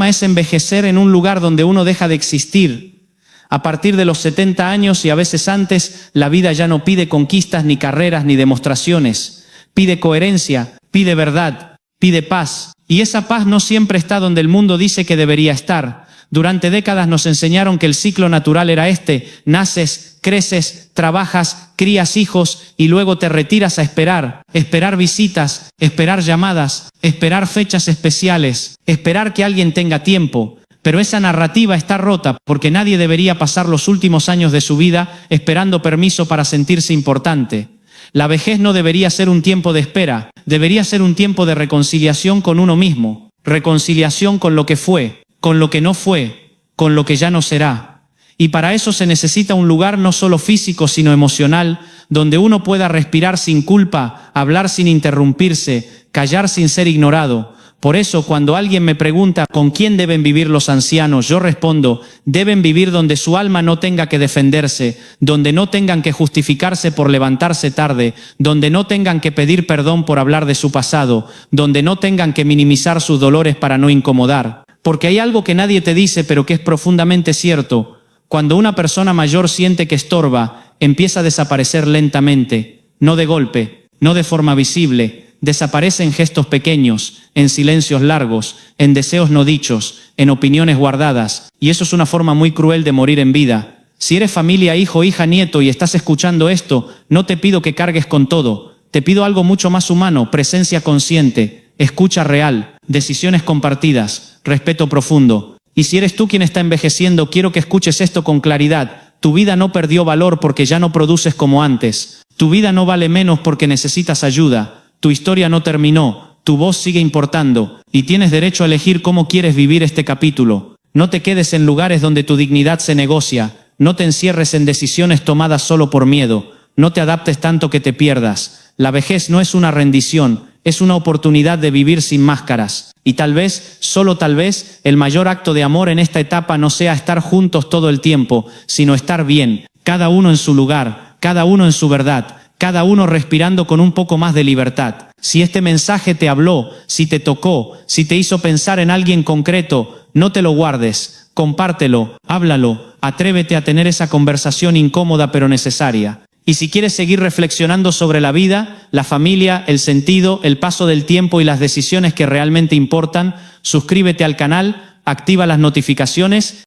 S1: es envejecer en un lugar donde uno deja de existir. A partir de los 70 años y a veces antes, la vida ya no pide conquistas, ni carreras, ni demostraciones. Pide coherencia, pide verdad, pide paz. Y esa paz no siempre está donde el mundo dice que debería estar. Durante décadas nos enseñaron que el ciclo natural era este: naces, creces, trabajas, crías hijos y luego te retiras a esperar. Esperar visitas, esperar llamadas, esperar fechas especiales, esperar que alguien tenga tiempo. Pero esa narrativa está rota porque nadie debería pasar los últimos años de su vida esperando permiso para sentirse importante. La vejez no debería ser un tiempo de espera, debería ser un tiempo de reconciliación con uno mismo, reconciliación con lo que fue, con lo que no fue, con lo que ya no será. Y para eso se necesita un lugar no solo físico sino emocional, donde uno pueda respirar sin culpa, hablar sin interrumpirse, callar sin ser ignorado. Por eso, cuando alguien me pregunta ¿con quién deben vivir los ancianos?, yo respondo: deben vivir donde su alma no tenga que defenderse, donde no tengan que justificarse por levantarse tarde, donde no tengan que pedir perdón por hablar de su pasado, donde no tengan que minimizar sus dolores para no incomodar. Porque hay algo que nadie te dice pero que es profundamente cierto: cuando una persona mayor siente que estorba, empieza a desaparecer lentamente, no de golpe, no de forma visible. Desaparece en gestos pequeños, en silencios largos, en deseos no dichos, en opiniones guardadas, y eso es una forma muy cruel de morir en vida. Si eres familia, hijo, hija, nieto y estás escuchando esto, no te pido que cargues con todo, te pido algo mucho más humano: presencia consciente, escucha real, decisiones compartidas, respeto profundo. Y si eres tú quien está envejeciendo, quiero que escuches esto con claridad: tu vida no perdió valor porque ya no produces como antes, tu vida no vale menos porque necesitas ayuda. Tu historia no terminó, tu voz sigue importando, y tienes derecho a elegir cómo quieres vivir este capítulo. No te quedes en lugares donde tu dignidad se negocia, no te encierres en decisiones tomadas solo por miedo, no te adaptes tanto que te pierdas. La vejez no es una rendición, Es una oportunidad de vivir sin máscaras. Y tal vez, solo tal vez, el mayor acto de amor en esta etapa no sea estar juntos todo el tiempo, sino estar bien, cada uno en su lugar, cada uno en su verdad, cada uno respirando con un poco más de libertad. Si este mensaje te habló, si te tocó, si te hizo pensar en alguien concreto, no te lo guardes, compártelo, háblalo, atrévete a tener esa conversación incómoda pero necesaria. Y si quieres seguir reflexionando sobre la vida, la familia, el sentido, el paso del tiempo y las decisiones que realmente importan, suscríbete al canal, activa las notificaciones